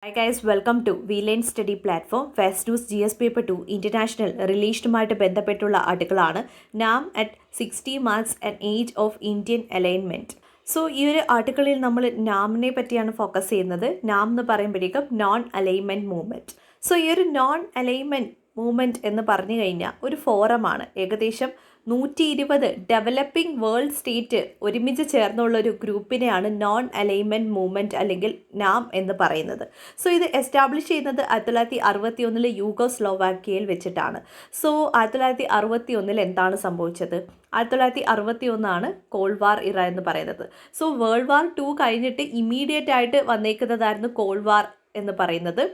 Hi guys, welcome to VLane Study Platform. Fast News GS Paper 2 International റിലീഷനുമായിട്ട് ബന്ധപ്പെട്ടുള്ള ആർട്ടിക്കിളാണ് നാം at 60 marks and age of Indian alignment. So ഈ ഒരു ആർട്ടിക്കിളിൽ നമ്മൾ നാമിനെ പറ്റിയാണ് focus ചെയ്യുന്നത്. നാം എന്ന് പറയുമ്പോഴേക്കും നോൺ അലൈൻമെൻറ്റ് മൂവ്മെൻറ്റ്. സോ ഈ ഒരു നോൺ അലൈൻമെൻറ്റ് മൂവ്മെൻറ്റ് എന്ന് പറഞ്ഞു കഴിഞ്ഞാൽ ഒരു ഫോറമാണ്. ഏകദേശം 120 ഡെവലപ്പിംഗ് വേൾഡ് സ്റ്റേറ്റ് ഒരുമിച്ച് ചേർന്നുള്ള ഒരു ഗ്രൂപ്പിനെയാണ് നോൺ അലൈൻമെൻറ്റ് മൂവ്മെൻറ്റ് അല്ലെങ്കിൽ നാം എന്ന് പറയുന്നത്. സോ ഇത് എസ്റ്റാബ്ലിഷ് ചെയ്യുന്നത് 1961 യൂഗോസ്ലോവാക്യയിൽ വെച്ചിട്ടാണ്. സോ 1961 എന്താണ് സംഭവിച്ചത്? 1961 കോൾഡ് വാർ ഇറ എന്ന് പറയുന്നത്. സോ വേൾഡ് വാർ 2 കഴിഞ്ഞിട്ട് ഇമ്മീഡിയറ്റ് ആയിട്ട് വന്നേക്കുന്നതായിരുന്നു കോൾഡ് വാർ എന്ന് പറയുന്നത്.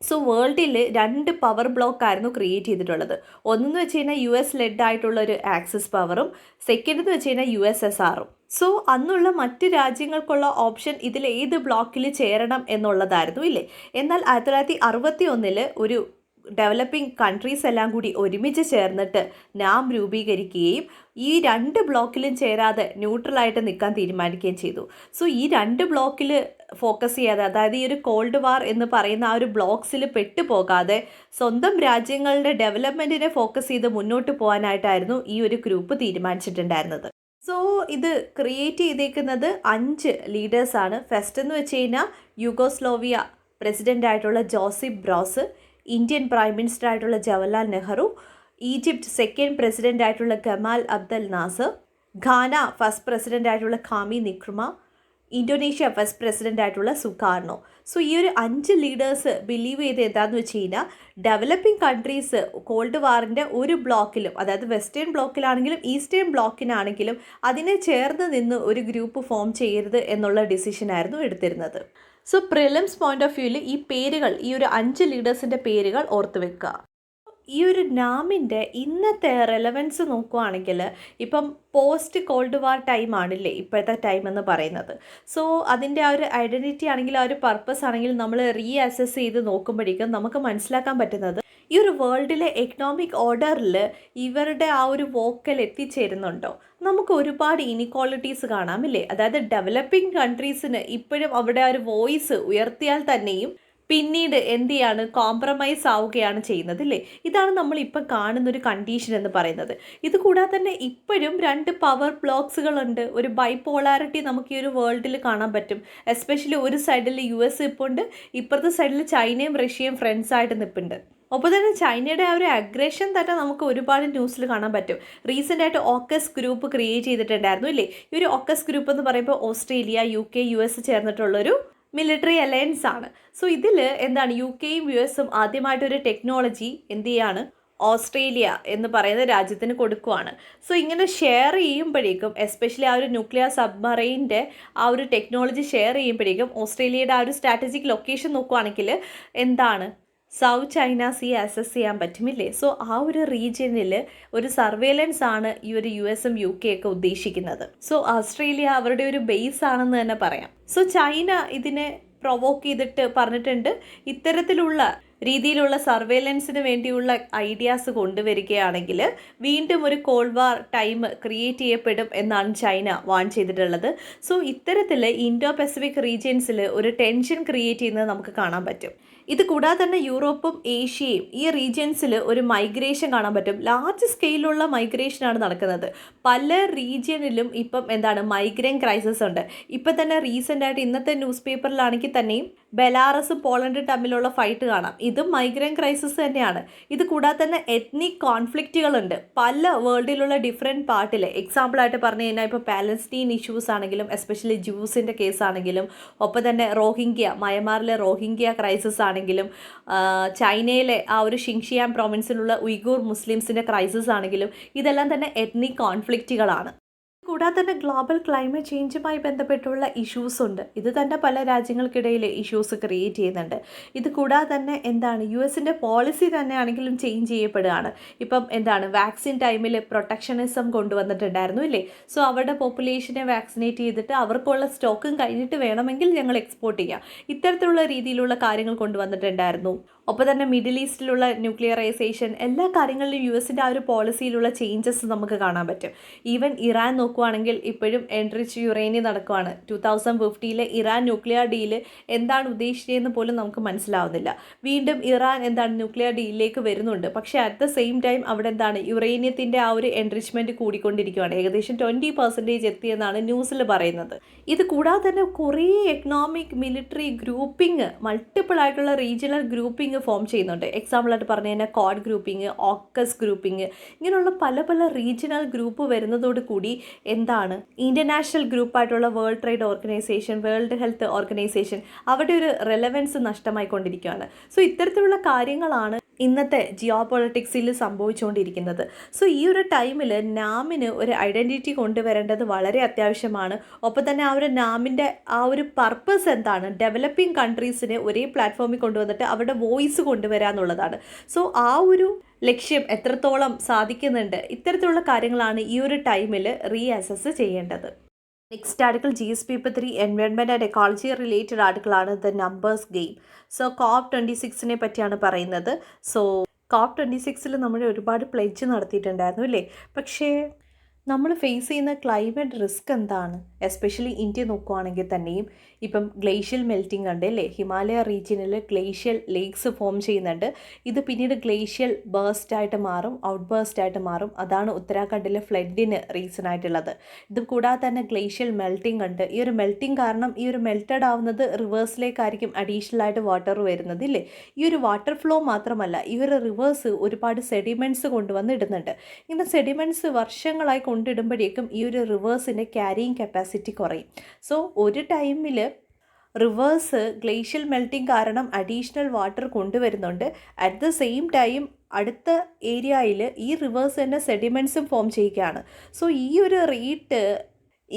സോ വേൾഡിൽ 2 പവർ ബ്ലോക്ക് ആയിരുന്നു ക്രിയേറ്റ് ചെയ്തിട്ടുള്ളത്. ഒന്നെന്ന് വെച്ച് കഴിഞ്ഞാൽ US ലെഡ് ആയിട്ടുള്ള ഒരു ആക്സിസ് പവറും, സെക്കൻഡ് എന്ന് വെച്ച് കഴിഞ്ഞാൽ USSRും. സോ അന്നുള്ള മറ്റ് രാജ്യങ്ങൾക്കുള്ള ഓപ്ഷൻ ഇതിൽ ഏത് ബ്ലോക്കിൽ ചേരണം എന്നുള്ളതായിരുന്നു ഇല്ലേ. എന്നാൽ 1961 ഒരു ഡെവലപ്പിംഗ് കൺട്രീസ് എല്ലാം കൂടി ഒരുമിച്ച് ചേർന്നിട്ട് നാം രൂപീകരിക്കുകയും ഈ 2 ബ്ലോക്കിലും ചേരാതെ ന്യൂട്രലായിട്ട് നിൽക്കാൻ തീരുമാനിക്കുകയും ചെയ്തു. സോ ഈ 2 ബ്ലോക്കിൽ ഫോക്കസ് ചെയ്യാതെ, അതായത് ഈ ഒരു കോൾഡ് വാർ എന്ന് പറയുന്ന ആ ഒരു ബ്ലോക്സിൽ പെട്ടുപോകാതെ സ്വന്തം രാജ്യങ്ങളുടെ ഡെവലപ്മെൻറ്റിനെ ഫോക്കസ് ചെയ്ത് മുന്നോട്ട് പോകാനായിട്ടായിരുന്നു ഈ ഒരു ഗ്രൂപ്പ് തീരുമാനിച്ചിട്ടുണ്ടായിരുന്നത്. സോ ഇത് ക്രിയേറ്റ് ചെയ്തേക്കുന്നത് 5 ലീഡേഴ്സാണ്. ഫസ്റ്റ് എന്ന് വെച്ച് കഴിഞ്ഞാൽ യൂഗോസ്ലോവിയ പ്രസിഡൻ്റ് ആയിട്ടുള്ള Joseph Broz, Indian prime minister ആയിട്ടുള്ള Jawaharlal Nehru, Egypt second president ആയിട്ടുള്ള Gamal Abdel Nasser, Ghana first president ആയിട്ടുള്ള Kwame Nkrumah, Indonesia first president ആയിട്ടുള്ള സുകാർണോ. സോ ഈ ഒരു 5 ലീഡേഴ്സ് ബിലീവ് ചെയ്ത് എന്താണെന്ന് വെച്ച് കഴിഞ്ഞാൽ ഡെവലപ്പിംഗ് കൺട്രീസ് കോൾഡ് വാറിൻ്റെ ഒരു ബ്ലോക്കിലും, അതായത് വെസ്റ്റേൺ ബ്ലോക്കിലാണെങ്കിലും ഈസ്റ്റേൺ ബ്ലോക്കിനാണെങ്കിലും അതിനെ ചേർന്ന് നിന്ന് ഒരു ഗ്രൂപ്പ് ഫോം ചെയ്യരുത് എന്നുള്ള ഡിസിഷനായിരുന്നു എടുത്തിരുന്നത്. സോ പ്രിലിംസ് പോയിന്റ് ഓഫ് വ്യൂവിൽ ഈ പേരുകൾ, ഈ ഒരു 5 ലീഡേഴ്സിൻ്റെ പേരുകൾ ഓർത്ത് വെക്കുക. ഈ ഒരു നാമിൻ്റെ ഇന്നത്തെ റെലവൻസ് നോക്കുകയാണെങ്കിൽ ഇപ്പം പോസ്റ്റ് കോൾഡ് വാർ ടൈം ആണില്ലേ ഇപ്പോഴത്തെ ടൈം എന്ന് പറയുന്നത്. സോ അതിൻ്റെ ആ ഒരു ഐഡൻറ്റിറ്റി ആണെങ്കിൽ ആ ഒരു പർപ്പസ് ആണെങ്കിൽ നമ്മൾ അസസ് ചെയ്ത് നോക്കുമ്പോഴേക്കും നമുക്ക് മനസ്സിലാക്കാൻ പറ്റുന്നത് ഈ ഒരു വേൾഡിലെ എക്കണോമിക് ഓർഡറിൽ ഇവരുടെ ആ ഒരു വോക്കൽ എത്തിച്ചേരുന്നുണ്ടോ? നമുക്ക് ഒരുപാട് ഇനിക്വാളിറ്റീസ് കാണാം ഇല്ലേ. അതായത് ഡെവലപ്പിംഗ് കൺട്രീസിന് ഇപ്പോഴും അവിടെ ആ ഒരു വോയിസ് ഉയർത്തിയാൽ തന്നെയും പിന്നീട് എന്ത് ചെയ്യാണ്, കോംപ്രമൈസ് ആവുകയാണ് ചെയ്യുന്നത് അല്ലേ. ഇതാണ് നമ്മളിപ്പം കാണുന്നൊരു കണ്ടീഷൻ എന്ന് പറയുന്നത്. ഇത് കൂടാതെ തന്നെ ഇപ്പോഴും 2 പവർ ബ്ലോക്സുകളുണ്ട്. ഒരു ബൈപോളാരിറ്റി നമുക്ക് ഈ ഒരു വേൾഡിൽ കാണാൻ പറ്റും. എസ്പെഷ്യലി ഒരു സൈഡിൽ US നിൽപ്പുണ്ട്, ഇപ്പുറത്തെ സൈഡിൽ ചൈനയും റഷ്യയും ഫ്രണ്ട്സായിട്ട് നിൽപ്പുണ്ട്. ഒപ്പം തന്നെ ചൈനയുടെ ആ ഒരു അഗ്രഷൻ തന്നെ നമുക്ക് ഒരുപാട് ന്യൂസിൽ കാണാൻ പറ്റും. റീസെൻ്റായിട്ട് ഓക്കസ് ഗ്രൂപ്പ് ക്രിയേറ്റ് ചെയ്തിട്ടുണ്ടായിരുന്നു ഇല്ലേ. ഈ ഒരു ഓക്കസ് ഗ്രൂപ്പ് എന്ന് പറയുമ്പോൾ ഓസ്ട്രേലിയ, UK, US ചേർന്നിട്ടുള്ളൊരു മിലിറ്ററി അലയൻസ് ആണ്. സോ ഇതിൽ എന്താണ്, UKയും US ആദ്യമായിട്ടൊരു ടെക്നോളജി എന്ത് ചെയ്യാണ്, ഓസ്ട്രേലിയ എന്ന് പറയുന്ന രാജ്യത്തിന് കൊടുക്കുവാണ്. സോ ഇങ്ങനെ ഷെയർ ചെയ്യുമ്പോഴേക്കും, എസ്പെഷ്യലി ആ ഒരു ന്യൂക്ലിയർ സബ്മറൈൻ്റെ ആ ഒരു ടെക്നോളജി ഷെയർ ചെയ്യുമ്പോഴേക്കും ഓസ്ട്രേലിയയുടെ ആ ഒരു സ്ട്രാറ്റജിക് ലൊക്കേഷൻ നോക്കുവാണെങ്കിൽ എന്താണ്, സൗത്ത് ചൈന സീ അസസ് ചെയ്യാൻ പറ്റുമില്ലേ. സോ ആ ഒരു റീജിയനിൽ ഒരു സർവേലൻസ് ആണ് ഈ ഒരു USഉം UK ഒക്കെ ഉദ്ദേശിക്കുന്നത്. സോ ഓസ്ട്രേലിയ അവരുടെ ഒരു ബേസ് ആണെന്ന് തന്നെ പറയാം. സോ ചൈന ഇതിനെ പ്രൊവോക്ക് ചെയ്തിട്ട് പറഞ്ഞിട്ടുണ്ട്, ഇത്തരത്തിലുള്ള രീതിയിലുള്ള സർവേലൻസിന് വേണ്ടിയുള്ള ഐഡിയാസ് കൊണ്ടുവരികയാണെങ്കിൽ വീണ്ടും ഒരു കോൾഡ് വാർ ടൈം ക്രിയേറ്റ് ചെയ്യപ്പെടും എന്നാണ് ചൈന വാൺ ചെയ്തിട്ടുള്ളത്. സോ ഇത്തരത്തിൽ ഇൻഡോ പസഫിക് റീജിയൻസിൽ ഒരു ടെൻഷൻ ക്രിയേറ്റ് ചെയ്യുന്നത് നമുക്ക് കാണാൻ പറ്റും. ഇത് കൂടാതെ തന്നെ യൂറോപ്പും ഏഷ്യയും ഈ റീജിയൻസിൽ ഒരു മൈഗ്രേഷൻ കാണാൻ പറ്റും. ലാർജ് സ്കെയിലുള്ള മൈഗ്രേഷനാണ് നടക്കുന്നത്. പല റീജിയനിലും ഇപ്പം എന്താണ്, മൈഗ്രൻ്റ് ക്രൈസിസ് ഉണ്ട്. ഇപ്പം തന്നെ റീസെൻ്റായിട്ട് ഇന്നത്തെ ന്യൂസ് പേപ്പറിലാണെങ്കിൽ തന്നെയും ബെലാറസും പോളണ്ടും തമ്മിലുള്ള ഫൈറ്റ് കാണാം. ഇതും മൈഗ്രൻ്റ് ക്രൈസിസ് തന്നെയാണ്. ഇത് കൂടാതെ തന്നെ എത്നിക് കോൺഫ്ലിക്റ്റുകളുണ്ട് പല വേൾഡിലുള്ള ഡിഫറെൻറ്റ് പാർട്ടിൽ. എക്സാമ്പിളായിട്ട് പറഞ്ഞു കഴിഞ്ഞാൽ ഇപ്പോൾ പാലസ്തീൻ ഇഷ്യൂസ് ആണെങ്കിലും, എസ്പെഷ്യലി ജ്യൂസിൻ്റെ കേസ് ആണെങ്കിലും, ഒപ്പം തന്നെ റോഹിംഗ്യ, മയമാറിലെ റോഹിംഗ്യ ക്രൈസിസ് ആണെങ്കിലും, ചൈനയിലെ ആ ഒരു ഷിങ്ഷിയാൻ പ്രോവിൻസിലുള്ള ഉയ്ഗൂർ മുസ്ലിംസിൻ്റെ ക്രൈസിസ് ആണെങ്കിലും, ഇതെല്ലാം തന്നെ എത്നിക് കോൺഫ്ലിക്റ്റുകളാണ്. കൂടാതെ തന്നെ ഗ്ലോബൽ ക്ലൈമറ്റ് ചേഞ്ചുമായി ബന്ധപ്പെട്ടുള്ള ഇഷ്യൂസ് ഉണ്ട്. ഇത് തന്നെ പല രാജ്യങ്ങൾക്കിടയിൽ ഇഷ്യൂസ് ക്രിയേറ്റ് ചെയ്യുന്നുണ്ട്. ഇത് കൂടാതെ തന്നെ എന്താണ്, US പോളിസി തന്നെ ആണെങ്കിലും ചേഞ്ച് ചെയ്യപ്പെടുകയാണ്. ഇപ്പം എന്താണ്, വാക്സിൻ ടൈമിൽ പ്രൊട്ടക്ഷനിസം കൊണ്ടുവന്നിട്ടുണ്ടായിരുന്നു ഇല്ലേ. സോ അവരുടെ പോപ്പുലേഷനെ വാക്സിനേറ്റ് ചെയ്തിട്ട് അവർക്കുള്ള സ്റ്റോക്കും കഴിഞ്ഞിട്ട് വേണമെങ്കിൽ ഞങ്ങൾ എക്സ്പോർട്ട് ചെയ്യാം, ഇത്തരത്തിലുള്ള രീതിയിലുള്ള കാര്യങ്ങൾ കൊണ്ടുവന്നിട്ടുണ്ടായിരുന്നു. ഒപ്പം തന്നെ മിഡിൽ ഈസ്റ്റിലുള്ള ന്യൂക്ലിയറൈസേഷൻ, എല്ലാ കാര്യങ്ങളിലും US-ൻ്റെ ആ ഒരു പോളിസിയിലുള്ള ചേഞ്ചസ് നമുക്ക് കാണാൻ പറ്റും. ഈവൻ ഇറാൻ നോക്കുവാണെങ്കിൽ ഇപ്പോഴും എൻറിച്ച് യുറേനിയം നടക്കുവാണ്. 2050 ഇറാൻ ന്യൂക്ലിയർ ഡീല് എന്താണ് ഉദ്ദേശിച്ചതെന്ന് പോലും നമുക്ക് മനസ്സിലാവുന്നില്ല. വീണ്ടും ഇറാൻ എന്താണ് ന്യൂക്ലിയർ ഡീലിലേക്ക് വരുന്നുണ്ട്. പക്ഷേ അറ്റ് ദ സെയിം ടൈം അവിടെ എന്താണ് യുറേനിയത്തിൻ്റെ ആ ഒരു എൻറിച്ച്മെൻറ്റ് കൂടിക്കൊണ്ടിരിക്കുകയാണ്. ഏകദേശം 20% എത്തിയെന്നാണ് ന്യൂസിൽ പറയുന്നത്. ഇത് കൂടാതെ തന്നെ കുറേ എക്കണോമിക് മിലിറ്ററി ഗ്രൂപ്പിംഗ്, മൾട്ടിപ്പിൾ ആയിട്ടുള്ള റീജിയണൽ ഗ്രൂപ്പിംഗ് ഫോം ചെയ്യുന്നുണ്ട്. എക്സാമ്പിളായിട്ട് പറഞ്ഞു കഴിഞ്ഞാൽ ക്വാഡ് ഗ്രൂപ്പിംഗ്, ഓക്കസ് ഗ്രൂപ്പിംഗ്, ഇങ്ങനെയുള്ള പല പല റീജിയണൽ ഗ്രൂപ്പ് വരുന്നതോട് കൂടി എന്താണ് ഇൻ്റർനാഷണൽ ഗ്രൂപ്പായിട്ടുള്ള world trade organisation, world health organisation, അവിടെ ഒരു റെലവൻസ് നഷ്ടമായിക്കൊണ്ടിരിക്കുകയാണ്. സോ ഇത്തരത്തിലുള്ള കാര്യങ്ങളാണ് ഇന്നത്തെ ജിയോ പൊളിറ്റിക്സിൽ സംഭവിച്ചുകൊണ്ടിരിക്കുന്നത്. സോ ഈ ഒരു ടൈമിൽ നാമിന് ഒരു ഐഡൻറ്റിറ്റി കൊണ്ടുവരേണ്ടത് വളരെ അത്യാവശ്യമാണ്. ഒപ്പം തന്നെ ആ ഒരു നാമിൻ്റെ ആ ഒരു പർപ്പസ് എന്താണ്, ഡെവലപ്പിംഗ് കൺട്രീസിനെ ഒരേ പ്ലാറ്റ്ഫോമിൽ കൊണ്ടുവന്നിട്ട് അവരുടെ വോയിസ് കൊണ്ടുവരിക എന്നുള്ളതാണ്. സോ ആ ഒരു ലക്ഷ്യം എത്രത്തോളം സാധിക്കുന്നുണ്ട്, ഇത്തരത്തിലുള്ള കാര്യങ്ങളാണ് ഈ ഒരു ടൈമിൽ റീഅസസ് ചെയ്യേണ്ടത്. Next article GS paper 3 environment and ecology related ആർട്ടിക്കിളാണ് the numbers game. So COP26 പറ്റിയാണ് പറയുന്നത്. സോ COP26 നമ്മൾ ഒരുപാട് പ്ലെഡ്ജ് നടത്തിയിട്ടുണ്ടായിരുന്നു അല്ലേ? പക്ഷേ നമ്മൾ ഫേസ് ചെയ്യുന്ന ക്ലൈമറ്റ് റിസ്ക് എന്താണ്? എസ്പെഷ്യലി ഇന്ത്യ നോക്കുവാണെങ്കിൽ തന്നെയും ഇപ്പം ഗ്ലേഷ്യൽ മെൽറ്റിംഗ് ഉണ്ട് അല്ലേ? ഹിമാലയ റീജിയനിൽ ഗ്ലേഷ്യൽ ലേക്സ് ഫോം ചെയ്യുന്നുണ്ട്. ഇത് പിന്നീട് ഗ്ലേഷ്യൽ ബേസ്റ്റായിട്ട് മാറും, ഔട്ട് ബേസ്റ്റായിട്ട് മാറും. അതാണ് ഉത്തരാഖണ്ഡിലെ ഫ്ലഡിന് റീസൺ ആയിട്ടുള്ളത്. ഇത് കൂടാതെ തന്നെ ഗ്ലേഷ്യൽ മെൽറ്റിംഗ് ഉണ്ട്. ഈ ഒരു മെൽറ്റിംഗ് കാരണം ഈ ഒരു മെൽറ്റഡ് ആവുന്നത് റിവേഴ്സിലേക്കായിരിക്കും അഡീഷണൽ ആയിട്ട് വാട്ടർ വരുന്നത് ഇല്ലേ? ഈ ഒരു വാട്ടർ ഫ്ലോ മാത്രമല്ല, ഈ ഒരു റിവേഴ്സ് ഒരുപാട് സെഡിമെൻറ്റ്സ് കൊണ്ടുവന്ന് ഇടുന്നുണ്ട്. ഇങ്ങനെ സെഡിമെൻറ്റ്സ് വർഷങ്ങളായി കൊണ്ടിടുമ്പോഴേക്കും ഈ ഒരു റിവേഴ്സിൻ്റെ ക്യാരിയിങ് കപ്പാസിറ്റി കുറയും. സോ ഒരു ടൈമിൽ റിവേഴ്സ് ഗ്ലേഷ്യൽ മെൽറ്റിംഗ് കാരണം അഡീഷണൽ വാട്ടർ കൊണ്ടുവരുന്നുണ്ട്. അറ്റ് ദ സെയിം ടൈം അടുത്ത ഏരിയയിൽ ഈ റിവേഴ്സ് തന്നെ സെഡിമെൻറ്റ്സും ഫോം ചെയ്യുകയാണ്. സോ ഈ ഒരു റേറ്റ്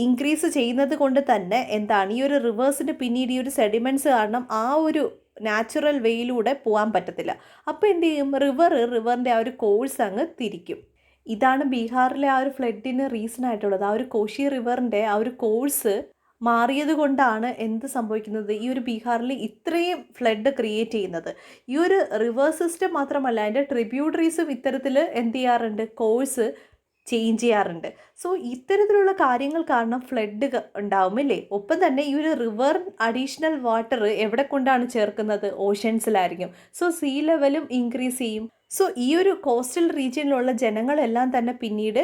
ഇൻക്രീസ് ചെയ്യുന്നത് കൊണ്ട് തന്നെ എന്താണ്, ഈ ഒരു റിവേഴ്സിന് പിന്നീട് ഈ ഒരു സെഡിമെൻറ്റ്സ് കാരണം ആ ഒരു നാച്ചുറൽ വേയിലൂടെ പോകാൻ പറ്റത്തില്ല. അപ്പോൾ എന്ത് ചെയ്യും, റിവറിൻ്റെ ആ ഒരു കോഴ്സ് അങ്ങ് തിരിക്കും. ഇതാണ് ബീഹാറിലെ ആ ഒരു ഫ്ലഡിന് റീസൺ ആയിട്ടുള്ളത്. ആ ഒരു കോശി റിവറിൻ്റെ ആ ഒരു കോഴ്സ് മാറിയത് കൊണ്ടാണ് എന്ത് സംഭവിക്കുന്നത്, ഈ ഒരു ബീഹാറിൽ ഇത്രയും ഫ്ലഡ് ക്രിയേറ്റ് ചെയ്യുന്നത്. ഈ ഒരു റിവർ സിസ്റ്റം മാത്രമല്ല, അതിൻ്റെ ട്രിബ്യൂട്ടറീസും ഇത്തരത്തിൽ എന്ത് ചെയ്യാറുണ്ട്, കോഴ്സ് ചേഞ്ച് ചെയ്യാറുണ്ട്. സോ ഇത്തരത്തിലുള്ള കാര്യങ്ങൾ കാരണം ഫ്ലഡ് ഉണ്ടാവുമില്ലേ? ഒപ്പം തന്നെ ഈ ഒരു റിവർ അഡീഷണൽ വാട്ടർ എവിടെ കൊണ്ടാണ് ചേർക്കുന്നത്, ഓഷ്യൻസിലായിരിക്കും. സോ സീ ലെവലും ഇൻക്രീസ് ചെയ്യും. സോ ഈ ഒരു കോസ്റ്റൽ റീജിയനിലുള്ള ജനങ്ങളെല്ലാം തന്നെ പിന്നീട്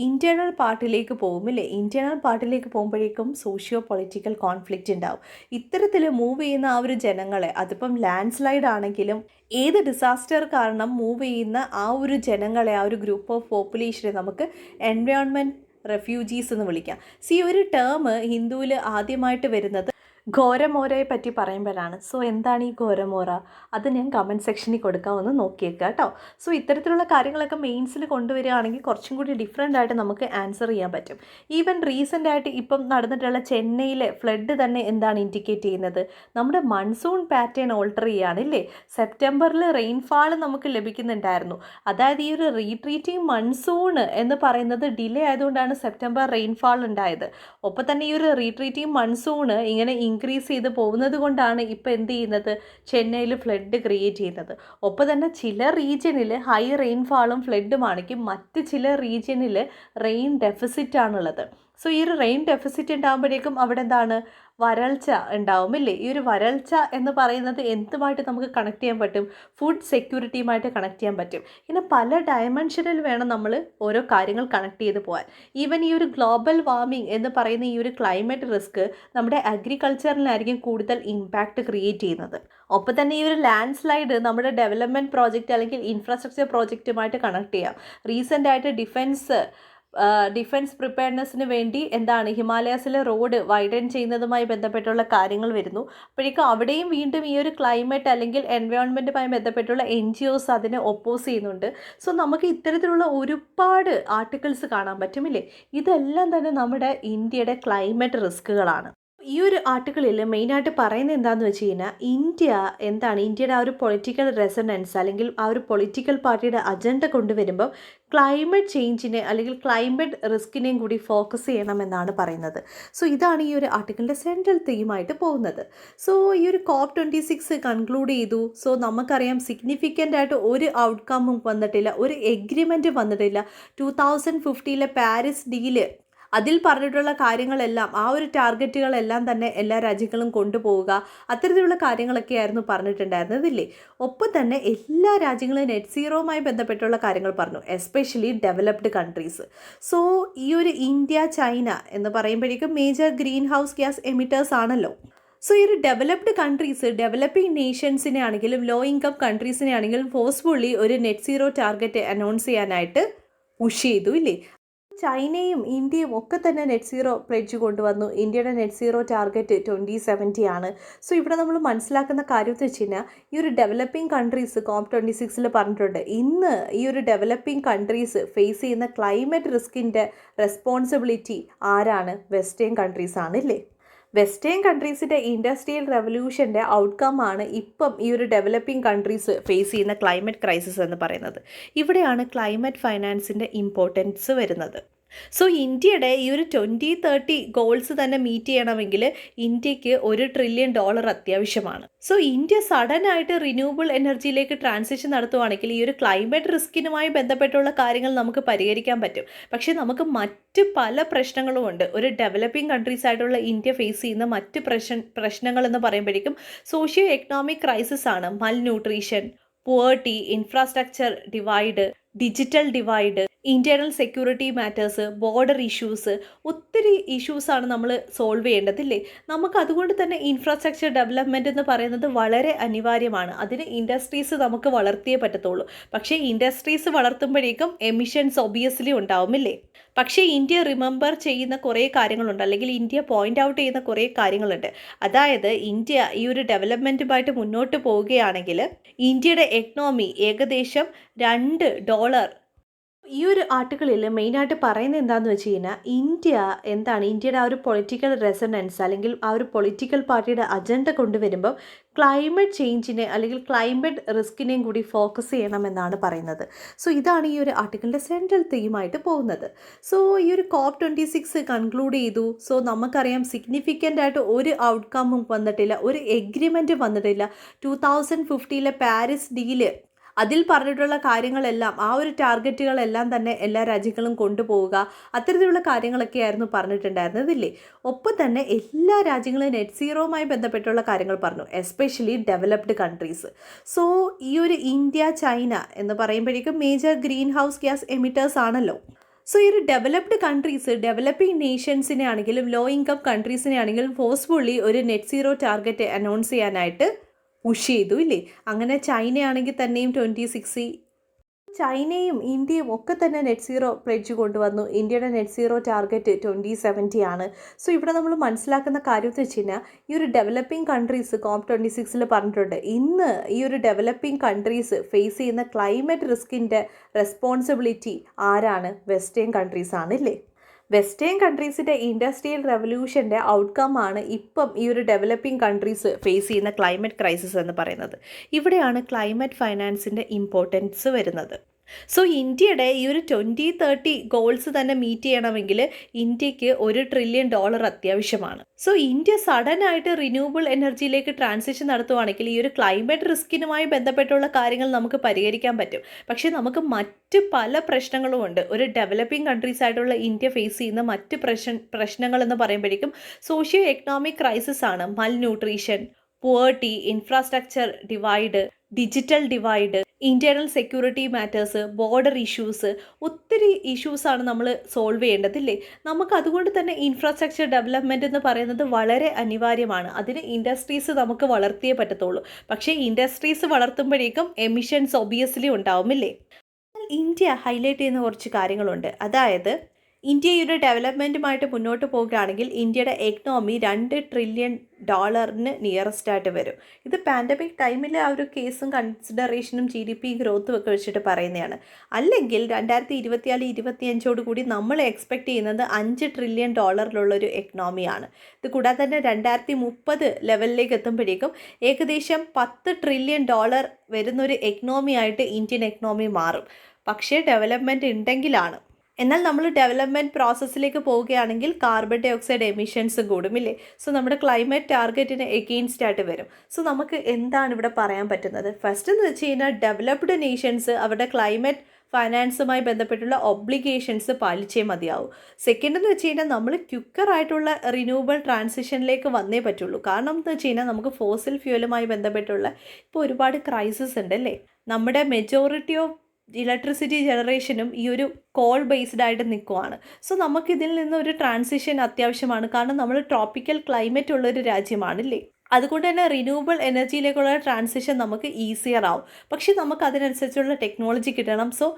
ഇൻറ്റേർണൽ പാർട്ടിലേക്ക് പോകുമില്ലേ? ഇൻറ്റേർണൽ പാർട്ടിലേക്ക് പോകുമ്പോഴേക്കും സോഷ്യോ പൊളിറ്റിക്കൽ കോൺഫ്ലിക്റ്റ് ഉണ്ടാവും. ഇത്തരത്തിൽ മൂവ് ചെയ്യുന്ന ആ ഒരു ജനങ്ങളെ, അതിപ്പം ലാൻഡ് സ്ലൈഡ് ആണെങ്കിലും ഏത് ഡിസാസ്റ്റർ കാരണം മൂവ് ചെയ്യുന്ന ആ ഒരു ജനങ്ങളെ, ആ ഒരു ഗ്രൂപ്പ് ഓഫ് പോപ്പുലേഷനെ നമുക്ക് എൻവയോൺമെൻറ്റ് റെഫ്യൂജീസ് എന്ന് വിളിക്കാം. സി ഒരു ടേം ഹിന്ദുവിൽ ആദ്യമായിട്ട് വരുന്നത് ഘോരമോരയെ പറ്റി പറയുമ്പോഴാണ്. സോ എന്താണ് ഈ ഘോരമോര? അത് ഞാൻ കമൻറ്റ് സെക്ഷനിൽ കൊടുക്കാം, ഒന്ന് നോക്കിയേക്കാം കേട്ടോ. സോ ഇത്തരത്തിലുള്ള കാര്യങ്ങളൊക്കെ മെയിൻസിൽ കൊണ്ടുവരികയാണെങ്കിൽ കുറച്ചും കൂടി ഡിഫറെൻ്റ് ആയിട്ട് നമുക്ക് ആൻസർ ചെയ്യാൻ പറ്റും. ഈവൻ റീസെൻ്റ് ആയിട്ട് ഇപ്പം നടന്നിട്ടുള്ള ചെന്നൈയിലെ ഫ്ലഡ് തന്നെ എന്താണ് ഇൻഡിക്കേറ്റ് ചെയ്യുന്നത്, നമ്മുടെ മൺസൂൺ പാറ്റേൺ ഓൾട്ടർ ചെയ്യുകയാണില്ലേ? സെപ്റ്റംബറിൽ റെയിൻഫാൾ നമുക്ക് ലഭിക്കുന്നുണ്ടായിരുന്നു. അതായത് ഈ ഒരു റീട്രീറ്റിംഗ് മൺസൂൺ എന്ന് പറയുന്നത് ഡിലേ ആയതുകൊണ്ടാണ് സെപ്റ്റംബർ റെയിൻഫാൾ ഉണ്ടായത്. ഒപ്പം തന്നെ ഈ ഒരു റീട്രീറ്റിംഗ് മൺസൂൺ ഇങ്ങനെ ഇൻക്രീസ് ചെയ്ത് പോകുന്നത് കൊണ്ടാണ് ഇപ്പോൾ എന്ത് ചെയ്യുന്നത്, ചെന്നൈയിൽ ഫ്ലഡ് ക്രിയേറ്റ് ചെയ്യുന്നത്. ഒപ്പം തന്നെ ചില റീജിയനിൽ ഹൈ റെയിൻഫാളും ഫ്ലഡുമാണെങ്കിൽ മറ്റ് ചില റീജിയനിൽ റെയിൻ ഡെഫിസിറ്റ് ആണുള്ളത്. സോ ഈ ഒരു റെയിൻ ഡെഫിസിറ്റ് ഉണ്ടാകുമ്പോഴേക്കും അവിടെ എന്താണ്, വരൾച്ച ഉണ്ടാവുമില്ലേ? ഈ ഒരു വരൾച്ച എന്ന് പറയുന്നത് എന്തുമായിട്ട് നമുക്ക് കണക്ട് ചെയ്യാൻ പറ്റും, ഫുഡ് സെക്യൂരിറ്റിയുമായിട്ട് കണക്ട് ചെയ്യാൻ പറ്റും. ഇങ്ങനെ പല ഡയമെൻഷനിൽ വേണം നമ്മൾ ഓരോ കാര്യങ്ങൾ കണക്ട് ചെയ്ത് പോകാൻ. ഈവൻ ഈ ഒരു ഗ്ലോബൽ വാർമിംഗ് എന്ന് പറയുന്ന ഈ ഒരു ക്ലൈമറ്റ് റിസ്ക് നമ്മുടെ അഗ്രികൾച്ചറിലായിരിക്കും കൂടുതൽ ഇമ്പാക്റ്റ് ക്രിയേറ്റ് ചെയ്യുന്നത്. ഒപ്പം തന്നെ ഈ ഒരു ലാൻഡ് സ്ലൈഡ് നമ്മുടെ ഡെവലപ്മെൻറ്റ് പ്രോജക്റ്റ് അല്ലെങ്കിൽ ഇൻഫ്രാസ്ട്രക്ചർ പ്രോജക്റ്റുമായിട്ട് കണക്ട് ചെയ്യാം. റീസെൻ്റ് ആയിട്ട് ഡിഫൻസ് പ്രിപ്പയർനെസ്സിന് വേണ്ടി എന്താണ് ഹിമാലയാസിലെ റോഡ് വൈഡൻ ചെയ്യുന്നതുമായി ബന്ധപ്പെട്ടുള്ള കാര്യങ്ങൾ വരുന്നു. അപ്പോഴേക്കും അവിടെയും വീണ്ടും ഈ ഒരു ക്ലൈമറ്റ് അല്ലെങ്കിൽ എൻവയോൺമെൻറ്റുമായി ബന്ധപ്പെട്ടുള്ള NGOs അതിനെ ഒപ്പോസ് ചെയ്യുന്നുണ്ട്. സോ നമുക്ക് ഇത്തരത്തിലുള്ള ഒരുപാട് ആർട്ടിക്കിൾസ് കാണാൻ പറ്റുമില്ലേ? ഇതെല്ലാം തന്നെ നമ്മുടെ ഇന്ത്യയുടെ ക്ലൈമറ്റ് റിസ്കുകളാണ്. ഈ ഒരു ആർട്ടിക്കിളിൽ മെയിനായിട്ട് പറയുന്നത് എന്താണെന്ന് വെച്ച് കഴിഞ്ഞാൽ ഇന്ത്യയുടെ ആ ഒരു പൊളിറ്റിക്കൽ റെസൊണൻസ് അല്ലെങ്കിൽ ആ ഒരു പൊളിറ്റിക്കൽ പാർട്ടിയുടെ അജണ്ട കൊണ്ടുവരുമ്പോൾ ക്ലൈമറ്റ് ചേഞ്ചിനെ അല്ലെങ്കിൽ ക്ലൈമറ്റ് റിസ്കിനെയും കൂടി ഫോക്കസ് ചെയ്യണമെന്നാണ് പറയുന്നത്. സോ ഇതാണ് ഈ ഒരു ആർട്ടിക്കിളിൻ്റെ സെൻട്രൽ തീമായിട്ട് പോകുന്നത്. സോ ഈ ഒരു COP26 കൺക്ലൂഡ് ചെയ്തു. സോ നമുക്കറിയാം സിഗ്നിഫിക്കൻ്റ് ആയിട്ട് ഒരു ഔട്ട്കമ്മും വന്നിട്ടില്ല, ഒരു എഗ്രിമെൻറ്റും വന്നിട്ടില്ല. 2050 പാരീസ് ഡീല് അതിൽ പറഞ്ഞിട്ടുള്ള കാര്യങ്ങളെല്ലാം ആ ഒരു ടാർഗറ്റുകളെല്ലാം തന്നെ എല്ലാ രാജ്യങ്ങളും കൊണ്ടുപോവുക, അത്തരത്തിലുള്ള കാര്യങ്ങളൊക്കെയായിരുന്നു പറഞ്ഞിട്ടുണ്ടായിരുന്നത് ഇല്ലേ. ഒപ്പം തന്നെ എല്ലാ രാജ്യങ്ങളും നെറ്റ് സീറോവുമായി ബന്ധപ്പെട്ടുള്ള കാര്യങ്ങൾ പറഞ്ഞു, എസ്പെഷ്യലി ഡെവലപ്ഡ് കൺട്രീസ്. സോ ഈ ഒരു ഇന്ത്യ ചൈന എന്ന് പറയുമ്പോഴേക്കും major green house gas emitters ആണല്ലോ. സോ ഈ ഒരു ഡെവലപ്ഡ് കൺട്രീസ് ഡെവലപ്പിംഗ് നേഷൻസിനെ ആണെങ്കിലും ലോ ഇൻകം കൺട്രീസിനെ ആണെങ്കിലും ഫോഴ്സ്ഫുള്ളി ഒരു നെറ്റ് സീറോ ടാർഗറ്റ് അനൗൺസ് ചെയ്യാനായിട്ട് പുഷ് ചെയ്തു ഇല്ലേ. ചൈനയും ഇന്ത്യയും ഒക്കെ തന്നെ നെറ്റ് സീറോ പ്ലെഡ്ജ് കൊണ്ടുവന്നു. ഇന്ത്യയുടെ നെറ്റ് സീറോ ടാർഗറ്റ് 2070 ആണ്. സോ ഇവിടെ നമ്മൾ മനസ്സിലാക്കുന്ന കാര്യം എന്ന് വെച്ച് കഴിഞ്ഞാൽ ഈ ഒരു ഡെവലപ്പിംഗ് കൺട്രീസ് COP26 പറഞ്ഞിട്ടുണ്ട്, ഇന്ന് ഈ ഒരു ഡെവലപ്പിംഗ് കൺട്രീസ് ഫേസ് ചെയ്യുന്ന ക്ലൈമറ്റ് റിസ്കിൻ്റെ റെസ്പോൺസിബിലിറ്റി ആരാണ്? വെസ്റ്റേൺ കൺട്രീസ് ആണ് ഇല്ലേ. വെസ്റ്റേൺ കൺട്രീസിൻ്റെ ഇൻഡസ്ട്രിയൽ റെവല്യൂഷൻ്റെ ഔട്ട്കമാണ് ഇപ്പം ഈ ഒരു ഡെവലപ്പിംഗ് കൺട്രീസ് ഫേസ് ചെയ്യുന്ന ക്ലൈമറ്റ് ക്രൈസിസ് എന്ന് പറയുന്നത്. ഇവിടെയാണ് ക്ലൈമറ്റ് ഫൈനാൻസിൻ്റെ ഇമ്പോർട്ടൻസ് വരുന്നത്. സോ ഇന്ത്യയുടെ ഈ ഒരു 2030 ഗോൾസ് തന്നെ മീറ്റ് ചെയ്യണമെങ്കിൽ ഇന്ത്യക്ക് $1 ട്രില്യൺ അത്യാവശ്യമാണ്. സോ ഇന്ത്യ സഡനായിട്ട് റിന്യൂവബിൾ എനർജിയിലേക്ക് ട്രാൻസിഷൻ നടത്തുവാണെങ്കിൽ ഈ ഒരു ക്ലൈമറ്റ് റിസ്കിനുമായി ബന്ധപ്പെട്ടുള്ള കാര്യങ്ങൾ നമുക്ക് പരിഹരിക്കാൻ പറ്റും. പക്ഷേ നമുക്ക് മറ്റ് പല പ്രശ്നങ്ങളുമുണ്ട്. ഒരു ഡെവലപ്പിംഗ് കൺട്രീസ് ആയിട്ടുള്ള ഇന്ത്യ ഫേസ് ചെയ്യുന്ന മറ്റ് പ്രശ്നങ്ങൾ എന്ന് പറയുമ്പോഴേക്കും സോഷ്യോ എക്കണോമിക് ക്രൈസിസ് ആണ്. Malnutrition, poverty, infrastructure divide, digital divide, internal security matters, border issues, ഒത്തിരി ഇഷ്യൂസാണ് നമ്മൾ സോൾവ് ചെയ്യേണ്ടതില്ലേ. നമുക്ക് അതുകൊണ്ട് തന്നെ ഇൻഫ്രാസ്ട്രക്ചർ ഡെവലപ്മെൻറ്റ് എന്ന് പറയുന്നത് വളരെ അനിവാര്യമാണ്. അതിന് ഇൻഡസ്ട്രീസ് നമുക്ക് വളർത്തിയേ പറ്റത്തുള്ളൂ. പക്ഷേ ഇൻഡസ്ട്രീസ് വളർത്തുമ്പോഴേക്കും എമിഷൻസ് ഒബിയസ്ലി ഉണ്ടാവുമില്ലേ. പക്ഷേ ഇന്ത്യ റിമെമ്പർ ചെയ്യുന്ന കുറേ കാര്യങ്ങളുണ്ട്, അല്ലെങ്കിൽ ഇന്ത്യ പോയിൻ്റ് ഔട്ട് ചെയ്യുന്ന കുറേ കാര്യങ്ങളുണ്ട്. അതായത് ഇന്ത്യ ഈ ഒരു ഡെവലപ്മെൻറ്റുമായിട്ട് മുന്നോട്ട് പോവുകയാണെങ്കിൽ ഇന്ത്യയുടെ എക്കണോമി ഏകദേശം $2. ഈ ഒരു ആർട്ടിക്കിളിൽ മെയിനായിട്ട് പറയുന്നത് എന്താണെന്ന് വെച്ച് കഴിഞ്ഞാൽ ഇന്ത്യയുടെ ആ ഒരു പൊളിറ്റിക്കൽ റെസൊണൻസ് അല്ലെങ്കിൽ ആ ഒരു പൊളിറ്റിക്കൽ പാർട്ടിയുടെ അജണ്ട കൊണ്ടുവരുമ്പോൾ ക്ലൈമറ്റ് ചേഞ്ചിനെ അല്ലെങ്കിൽ ക്ലൈമറ്റ് റിസ്കിനെയും കൂടി ഫോക്കസ് ചെയ്യണമെന്നാണ് പറയുന്നത്. സോ ഇതാണ് ഈ ഒരു ആർട്ടിക്കിളിൻ്റെ സെൻട്രൽ തീമായിട്ട് പോകുന്നത്. സോ ഈ ഒരു COP26 കൺക്ലൂഡ് ചെയ്തു. സോ നമുക്കറിയാം സിഗ്നിഫിക്കൻ്റ് ആയിട്ട് ഒരു ഔട്ട്കമ്മും വന്നിട്ടില്ല, ഒരു എഗ്രിമെൻറ്റും വന്നിട്ടില്ല. 2050 പാരീസ് ഡീല് അതിൽ പറഞ്ഞിട്ടുള്ള കാര്യങ്ങളെല്ലാം ആ ഒരു ടാർഗറ്റുകളെല്ലാം തന്നെ എല്ലാ രാജ്യങ്ങളും കൊണ്ടുപോവുക, അത്തരത്തിലുള്ള കാര്യങ്ങളൊക്കെയായിരുന്നു പറഞ്ഞിട്ടുണ്ടായിരുന്നത് ഇല്ലേ. ഒപ്പം തന്നെ എല്ലാ രാജ്യങ്ങളും നെറ്റ് സീറോവുമായി ബന്ധപ്പെട്ടുള്ള കാര്യങ്ങൾ പറഞ്ഞു, എസ്പെഷ്യലി ഡെവലപ്ഡ് കൺട്രീസ്. സോ ഈ ഒരു ഇന്ത്യ ചൈന എന്ന് പറയുമ്പോഴേക്കും major green house gas emitters ആണല്ലോ. സോ ഈ ഒരു ഡെവലപ്ഡ് കൺട്രീസ് ഡെവലപ്പിംഗ് നേഷൻസിനെ ആണെങ്കിലും ലോ ഇൻകം കൺട്രീസിനെ ആണെങ്കിലും ഫോഴ്സ്ഫുള്ളി ഒരു നെറ്റ് സീറോ ടാർഗറ്റ് അനൗൺസ് ചെയ്യാനായിട്ട് പുഷ് ചെയ്തു ഇല്ലേ. അങ്ങനെ ചൈനയാണെങ്കിൽ തന്നെയും ചൈനയും ഇന്ത്യയും ഒക്കെ തന്നെ നെറ്റ് സീറോ പ്ലെഡ്ജ് കൊണ്ടുവന്നു. ഇന്ത്യയുടെ നെറ്റ് സീറോ ടാർഗറ്റ് 2070 ആണ്. സോ ഇവിടെ നമ്മൾ മനസ്സിലാക്കുന്ന കാര്യം എന്ന് വെച്ച് കഴിഞ്ഞാൽ ഈ ഒരു ഡെവലപ്പിംഗ് കൺട്രീസ് COP26 പറഞ്ഞിട്ടുണ്ട്, ഇന്ന് ഈ ഒരു ഡെവലപ്പിംഗ് കൺട്രീസ് ഫേസ് ചെയ്യുന്ന ക്ലൈമറ്റ് റിസ്കിൻ്റെ റെസ്പോൺസിബിലിറ്റി ആരാണ്? വെസ്റ്റേൺ കൺട്രീസ് ആണ് ഇല്ലേ. വെസ്റ്റേൺ കൺട്രീസിൻ്റെ ഇൻഡസ്ട്രിയൽ റെവല്യൂഷൻ്റെ ഔട്ട്കമാണ് ഇപ്പം ഈ ഒരു ഡെവലപ്പിംഗ് കൺട്രീസ് ഫേസ് ചെയ്യുന്ന ക്ലൈമറ്റ് ക്രൈസിസ് എന്ന് പറയുന്നത്. ഇവിടെയാണ് ക്ലൈമറ്റ് ഫൈനാൻസിൻ്റെ ഇമ്പോർട്ടൻസ് വരുന്നത്. സോ ഇന്ത്യയുടെ ഈ ഒരു 2030 ഗോൾസ് തന്നെ മീറ്റ് ചെയ്യണമെങ്കിൽ ഇന്ത്യക്ക് $1 ട്രില്യൺ അത്യാവശ്യമാണ്. സോ ഇന്ത്യ സഡനായിട്ട് റിന്യൂവബിൾ എനർജിയിലേക്ക് ട്രാൻസിഷൻ നടത്തുവാണെങ്കിൽ ഈ ഒരു ക്ലൈമറ്റ് റിസ്കിനുമായി ബന്ധപ്പെട്ടുള്ള കാര്യങ്ങൾ നമുക്ക് പരിഹരിക്കാൻ പറ്റും. പക്ഷേ നമുക്ക് മറ്റ് പല പ്രശ്നങ്ങളുമുണ്ട്. ഒരു ഡെവലപ്പിംഗ് കൺട്രീസ് ആയിട്ടുള്ള ഇന്ത്യ ഫേസ് ചെയ്യുന്ന മറ്റ് പ്രശ്നങ്ങൾ എന്ന് പറയുമ്പോഴേക്കും സോഷ്യോ എക്കണോമിക് ക്രൈസിസ് ആണ്. Malnutrition, poverty, infrastructure divide, digital divide, internal security matters, border issues, ഒത്തിരി ഇഷ്യൂസാണ് നമ്മൾ സോൾവ് ചെയ്യേണ്ടതില്ലേ. നമുക്ക് അതുകൊണ്ട് തന്നെ ഇൻഫ്രാസ്ട്രക്ചർ ഡെവലപ്മെൻറ്റ് എന്ന് പറയുന്നത് വളരെ അനിവാര്യമാണ്. അതിന് ഇൻഡസ്ട്രീസ് നമുക്ക് വളർത്തിയേ പറ്റത്തുള്ളൂ. പക്ഷേ ഇൻഡസ്ട്രീസ് വളർത്തുമ്പോഴേക്കും എമിഷൻസ് ഒബിയസ്ലി ഉണ്ടാവുമില്ലേ. ഇന്ത്യ ഹൈലൈറ്റ് ചെയ്യുന്ന കുറച്ച് കാര്യങ്ങളുണ്ട്. അതായത് ഇന്ത്യ ഈ ഒരു ഡെവലപ്മെൻറ്റുമായിട്ട് മുന്നോട്ട് പോവുകയാണെങ്കിൽ ഇന്ത്യയുടെ എക്കണോമി $2 ട്രില്യൺ നിയറസ്റ്റ് ആയിട്ട് വരും. ഇത് പാൻഡമിക് ടൈമിൽ ആ ഒരു കേസും കൺസിഡറേഷനും GDP ഗ്രോത്തും ഒക്കെ വെച്ചിട്ട് പറയുന്നതാണ്. അല്ലെങ്കിൽ 2024-25 കൂടി നമ്മൾ എക്സ്പെക്ട് ചെയ്യുന്നത് $5 ട്രില്യൺ ഒരു എക്കണോമിയാണ്. ഇത് കൂടാതെ തന്നെ 2030 ലെവലിലേക്ക് എത്തുമ്പോഴേക്കും ഏകദേശം $10 ട്രില്യൺ വരുന്നൊരു എക്കണോമി ആയിട്ട് ഇന്ത്യൻ എക്കണോമി മാറും. പക്ഷേ ഡെവലപ്മെൻറ്റ് ഉണ്ടെങ്കിലാണ്. എന്നാൽ നമ്മൾ ഡെവലപ്മെൻറ്റ് പ്രോസസ്സിലേക്ക് പോവുകയാണെങ്കിൽ കാർബൺ ഡൈ ഓക്സൈഡ് എമിഷൻസ് കൂടുമില്ലേ. സോ നമ്മുടെ ക്ലൈമറ്റ് ടാർഗറ്റിന് എഗെയിൻസ്റ്റ് ആയിട്ട് വരും. സോ നമുക്ക് എന്താണ് ഇവിടെ പറയാൻ പറ്റുന്നത്? ഫസ്റ്റ് എന്ന് വെച്ച് കഴിഞ്ഞാൽ ഡെവലപ്ഡ് നേഷൻസ് അവരുടെ ക്ലൈമറ്റ് ഫൈനാൻസുമായി ബന്ധപ്പെട്ടുള്ള ഒബ്ലിഗേഷൻസ് പാലിച്ചേ മതിയാവും. സെക്കൻഡ് എന്ന് വെച്ച് കഴിഞ്ഞാൽ നമ്മൾ ക്വിക്കറായിട്ടുള്ള റിന്യൂവബിൾ ട്രാൻസിഷനിലേക്ക് വന്നേ പറ്റുള്ളൂ. കാരണം എന്ന് വെച്ച് കഴിഞ്ഞാൽ നമുക്ക് ഫോസിൽ ഫ്യൂവലുമായി ബന്ധപ്പെട്ടുള്ള ഇപ്പോൾ ഒരുപാട് ക്രൈസിസ് ഉണ്ട് അല്ലേ. നമ്മുടെ മെജോറിറ്റി ഓഫ് ഇലക്ട്രിസിറ്റി ജനറേഷനും ഈ ഒരു കോൾ ബേസ്ഡ് ആയിട്ട് നിൽക്കുവാണ്. സോ നമുക്കിതിൽ നിന്നൊരു ട്രാൻസിഷൻ അത്യാവശ്യമാണ്. കാരണം നമ്മൾ ട്രോപ്പിക്കൽ ക്ലൈമറ്റ് ഉള്ളൊരു രാജ്യമാണല്ലേ. അതുകൊണ്ട് തന്നെ റിന്യൂവബിൾ എനർജിയിലേക്കുള്ള ട്രാൻസിഷൻ നമുക്ക് ഈസിയർ ആവും. പക്ഷേ നമുക്ക് അതിനനുസരിച്ചുള്ള ടെക്നോളജി കിട്ടണം. സോ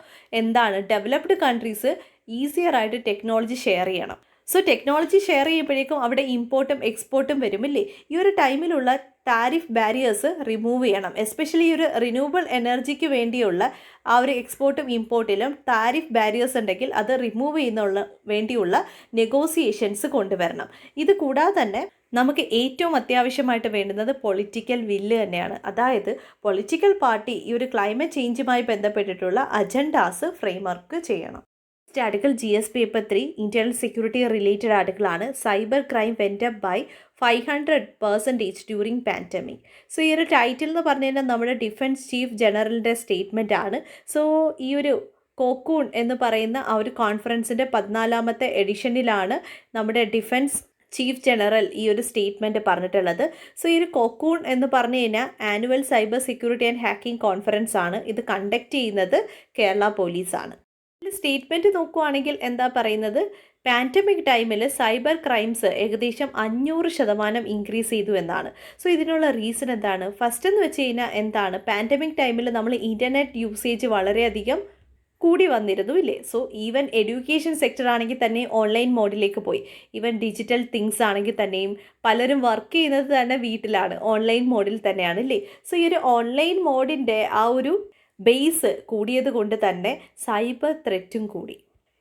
എന്താണ് ഡെവലപ്ഡ് കൺട്രീസ് ഈസിയർ ആയിട്ട് ടെക്നോളജി ഷെയർ ചെയ്യണം. സോ ടെക്നോളജി ഷെയർ ചെയ്യുമ്പോഴേക്കും അവിടെ ഇമ്പോർട്ടും എക്സ്പോർട്ടും വരുമില്ലേ. ഈ ഒരു ടൈമിലുള്ള ടാരിഫ് ബാരിയേഴ്സ് റിമൂവ് ചെയ്യണം. എസ്പെഷ്യലി ഈ ഒരു റിന്യൂവബിൾ എനർജിക്ക് വേണ്ടിയുള്ള ആ ഒരു എക്സ്പോർട്ടും ഇമ്പോർട്ടിലും ടാരിഫ് ബാരിയേഴ്സ് ഉണ്ടെങ്കിൽ അത് റിമൂവ് ചെയ്യുന്നുള്ള വേണ്ടിയുള്ള നെഗോസിയേഷൻസ് കൊണ്ടുവരണം. ഇത് കൂടാതെ തന്നെ നമുക്ക് ഏറ്റവും അത്യാവശ്യമായിട്ട് വേണ്ടുന്നത് പൊളിറ്റിക്കൽ വില്ല് തന്നെയാണ്. അതായത് പൊളിറ്റിക്കൽ പാർട്ടി ഈ ഒരു ക്ലൈമറ്റ് ചേഞ്ചുമായി ബന്ധപ്പെട്ടിട്ടുള്ള അജണ്ടാസ് ഫ്രെയിംവർക്ക് ചെയ്യണം. Article GS paper 3 internal security related ആർട്ടിക്കിളാണ്. Cyber crime went up by 500% during pandemic. So ഈ ഒരു ടൈറ്റിൽ എന്ന് പറഞ്ഞു കഴിഞ്ഞാൽ നമ്മുടെ ഡിഫൻസ് ചീഫ് ജനറലിൻ്റെ സ്റ്റേറ്റ്മെൻ്റ് ആണ്. സോ ഈ ഒരു കോക്കൂൺ എന്ന് പറയുന്ന ആ ഒരു കോൺഫറൻസിൻ്റെ 14ാമത്തെ എഡിഷനിലാണ് നമ്മുടെ ഡിഫൻസ് ചീഫ് ജനറൽ ഈ ഒരു സ്റ്റേറ്റ്മെൻറ്റ് പറഞ്ഞിട്ടുള്ളത്. സോ ഈ ഒരു കോക്കൂൺ എന്ന് പറഞ്ഞു കഴിഞ്ഞാൽ annual cyber security and hacking conference ആണ്. ഇത് കണ്ടക്ട് ചെയ്യുന്നത് കേരള പോലീസാണ്. സ്റ്റേറ്റ്മെൻറ്റ് നോക്കുവാണെങ്കിൽ എന്താ പറയുന്നത്, പാൻഡമിക് ടൈമിൽ സൈബർ ക്രൈംസ് ഏകദേശം 500% ഇൻക്രീസ് ചെയ്തു എന്നാണ്. സോ ഇതിനുള്ള റീസൺ എന്താണ്? ഫസ്റ്റ് എന്ന് വെച്ച് കഴിഞ്ഞാൽ എന്താണ്, പാൻഡമിക് ടൈമിൽ നമ്മൾ ഇൻ്റർനെറ്റ് യൂസേജ് വളരെയധികം കൂടി വന്നിരുന്നു ഇല്ലേ. സോ ഈവൻ എഡ്യൂക്കേഷൻ സെക്ടർ ആണെങ്കിൽ തന്നെ ഓൺലൈൻ മോഡിലേക്ക് പോയി. ഈവൻ ഡിജിറ്റൽ തിങ്സ് ആണെങ്കിൽ തന്നെയും പലരും വർക്ക് ചെയ്യുന്നത് തന്നെ വീട്ടിലാണ്, ഓൺലൈൻ മോഡിൽ തന്നെയാണ് ഇല്ലേ. സോ ഈ ഒരു ഓൺലൈൻ മോഡിൻ്റെ ആ ഒരു ബേസ് കൂടിയത് കൊണ്ട് തന്നെ സൈബർ ത്രെറ്റും കൂടി.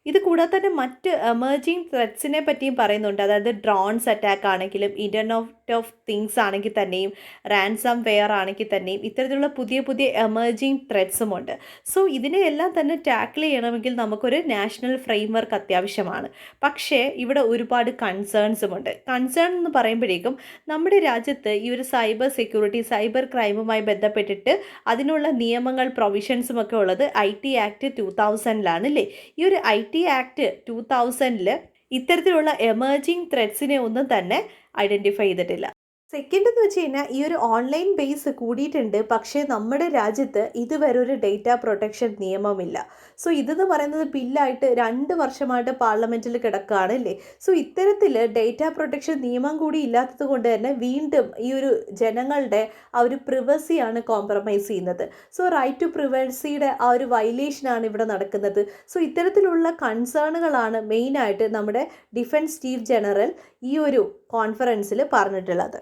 ഇത് കൂടാതെ തന്നെ മറ്റ് എമേർജിങ് ത്രെറ്റ്സിനെ പറ്റിയും പറയുന്നുണ്ട്. അതായത് ഡ്രോൺസ് അറ്റാക്ക് ആണെങ്കിലും ഇൻ്റർനെറ്റ് ഓഫ് തിങ്സ് ആണെങ്കിൽ തന്നെയും റാൻസം വെയർ ആണെങ്കിൽ തന്നെയും ഇത്തരത്തിലുള്ള പുതിയ പുതിയ എമേർജിങ് ത്രെറ്റ്സുമുണ്ട്. സോ ഇതിനെയെല്ലാം തന്നെ ടാക്കിൾ ചെയ്യണമെങ്കിൽ നമുക്കൊരു നാഷണൽ ഫ്രെയിംവർക്ക് അത്യാവശ്യമാണ്. പക്ഷേ ഇവിടെ ഒരുപാട് കൺസേൺസുമുണ്ട്. കൺസേൺ എന്ന് പറയുമ്പോഴേക്കും നമ്മുടെ രാജ്യത്ത് ഈ ഒരു സൈബർ സെക്യൂരിറ്റി സൈബർ ക്രൈമുമായി ബന്ധപ്പെട്ടിട്ട് അതിനുള്ള നിയമങ്ങൾ പ്രൊവിഷൻസും ഒക്കെ ഉള്ളത് IT ആക്ട് 2000 അല്ലേ. ഈ ഒരു IT ആക്ട് 2000 ഇത്തരത്തിലുള്ള എമേർജിങ് ത്രെറ്റ്സിനെ ഒന്നും തന്നെ ഐഡൻറ്റിഫൈ ചെയ്തിട്ടില്ല. സെക്കൻഡ് എന്ന് വെച്ച് കഴിഞ്ഞാൽ ഈ ഒരു ഓൺലൈൻ ബേസ് കൂടിയിട്ടുണ്ട്. പക്ഷേ നമ്മുടെ രാജ്യത്ത് ഇതുവരെ ഒരു ഡേറ്റ പ്രൊട്ടക്ഷൻ നിയമമില്ല. സോ ഇതെന്ന് പറയുന്നത് ബില്ലായിട്ട് 2 വർഷമായിട്ട് പാർലമെൻറ്റിൽ കിടക്കുകയാണ് അല്ലേ. സോ ഇത്തരത്തിൽ ഡേറ്റ പ്രൊട്ടക്ഷൻ നിയമം കൂടി ഇല്ലാത്തത് കൊണ്ട് തന്നെ വീണ്ടും ഈ ഒരു ജനങ്ങളുടെ ആ ഒരു പ്രിവസിയാണ് കോംപ്രമൈസ് ചെയ്യുന്നത്. സോ റൈറ്റ് ടു പ്രിവസിയുടെ ആ ഒരു വയലേഷനാണ് ഇവിടെ നടക്കുന്നത്. സോ ഇത്തരത്തിലുള്ള കൺസേണുകളാണ് മെയിനായിട്ട് നമ്മുടെ ഡിഫൻസ് ചീഫ് ജനറൽ ഈ ഒരു കോൺഫറൻസിൽ പറഞ്ഞിട്ടുള്ളത്.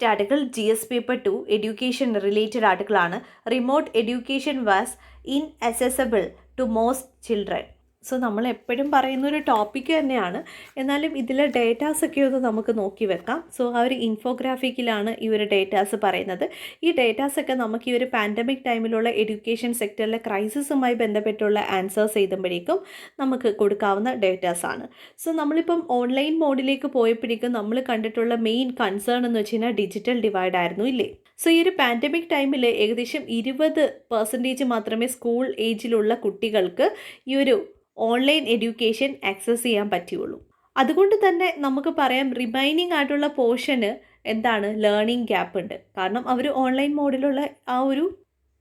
Article GS paper 2 education related ആർട്ടിക്കിളാണ്. Remote education was inaccessible to most children. So നമ്മൾ എപ്പോഴും പറയുന്നൊരു ടോപ്പിക്ക് തന്നെയാണ്. എന്നാലും ഇതിലെ ഡേറ്റാസൊക്കെ ഒന്ന് നമുക്ക് നോക്കി വെക്കാം. സോ ആ ഒരു ഇൻഫോഗ്രാഫിക്കിലാണ് ഈ ഒരു ഡേറ്റാസ് പറയുന്നത്. ഈ ഡേറ്റാസൊക്കെ നമുക്ക് ഈ ഒരു പാൻഡമിക് ടൈമിലുള്ള എഡ്യൂക്കേഷൻ സെക്ടറിലെ ക്രൈസിസുമായി ബന്ധപ്പെട്ടുള്ള ആൻസേഴ്സ് എഴുതുമ്പോഴേക്കും നമുക്ക് കൊടുക്കാവുന്ന ഡേറ്റാസാണ്. സോ നമ്മളിപ്പം ഓൺലൈൻ മോഡിലേക്ക് പോയപ്പോഴേക്കും നമ്മൾ കണ്ടിട്ടുള്ള മെയിൻ കൺസേൺ എന്ന് വെച്ച് കഴിഞ്ഞാൽ ഡിജിറ്റൽ ഡിവൈഡ് ആയിരുന്നു ഇല്ലേ. സോ ഈ ഒരു പാൻഡമിക് ടൈമിൽ ഏകദേശം 20% മാത്രമേ സ്കൂൾ ഏജിലുള്ള കുട്ടികൾക്ക് ഈ ഒരു ഓൺലൈൻ എഡ്യൂക്കേഷൻ ആക്സസ് ചെയ്യാൻ പറ്റുകയുള്ളൂ. അതുകൊണ്ട് തന്നെ നമുക്ക് പറയാം റിമൈനിങ് ആയിട്ടുള്ള പോർഷന് എന്താണ് ലേണിംഗ് ഗ്യാപ്പ് ഉണ്ട്. കാരണം അവർ ഓൺലൈൻ മോഡിലുള്ള ആ ഒരു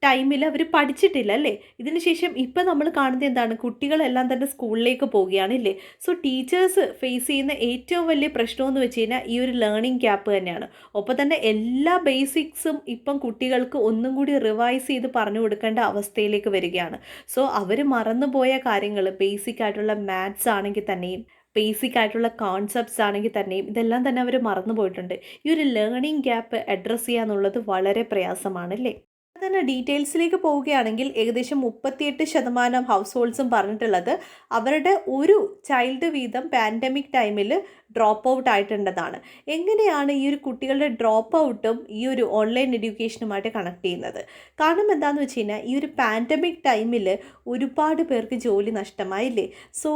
ടൈമിൽ അവർ പഠിച്ചിട്ടില്ല അല്ലേ. ഇതിന് ശേഷം ഇപ്പം നമ്മൾ കാണുന്നത് എന്താണ്, കുട്ടികളെല്ലാം തന്നെ സ്കൂളിലേക്ക് പോവുകയാണ് ഇല്ലേ. സോ ടീച്ചേഴ്സ് ഫേസ് ചെയ്യുന്ന ഏറ്റവും വലിയ പ്രശ്നമെന്ന് വെച്ച് കഴിഞ്ഞാൽ ഈ ഒരു ലേണിംഗ് ഗ്യാപ്പ് തന്നെയാണ്. ഒപ്പം തന്നെ എല്ലാ ബേസിക്സും ഇപ്പം കുട്ടികൾക്ക് ഒന്നും കൂടി റിവൈസ് ചെയ്ത് പറഞ്ഞു കൊടുക്കേണ്ട അവസ്ഥയിലേക്ക് വരികയാണ്. സോ അവർ മറന്നുപോയ കാര്യങ്ങൾ, ബേസിക് ആയിട്ടുള്ള മാത്സ് ആണെങ്കിൽ തന്നെയും ബേസിക് ആയിട്ടുള്ള കോൺസെപ്റ്റ്സ് ആണെങ്കിൽ തന്നെയും ഇതെല്ലാം തന്നെ അവർ മറന്നു പോയിട്ടുണ്ട്. ഈ ഒരു ലേണിംഗ് ഗ്യാപ്പ് അഡ്രസ്സ് ചെയ്യുക എന്നുള്ളത് വളരെ പ്രയാസമാണ് അല്ലേ. തന്നെ ഡീറ്റെയിൽസിലേക്ക് പോവുകയാണെങ്കിൽ ഏകദേശം 38% ഹൗസ് ഹോൾഡ്സും പറഞ്ഞിട്ടുള്ളത് അവരുടെ ഒരു ചൈൽഡ് വീതം പാൻഡമിക് ടൈമിൽ ഡ്രോപ്പ് ഔട്ട് ആയിട്ടുണ്ടെന്നാണ്. എങ്ങനെയാണ് ഈ ഒരു കുട്ടികളുടെ ഡ്രോപ്പ് ഔട്ടും ഈ ഒരു ഓൺലൈൻ എഡ്യൂക്കേഷനുമായിട്ട് കണക്ട് ചെയ്യുന്നത്? കാരണം എന്താണെന്ന് വെച്ച് കഴിഞ്ഞാൽ ഈ ഒരു പാൻഡമിക് ടൈമിൽ ഒരുപാട് പേർക്ക് ജോലി നഷ്ടമായില്ലേ. സോ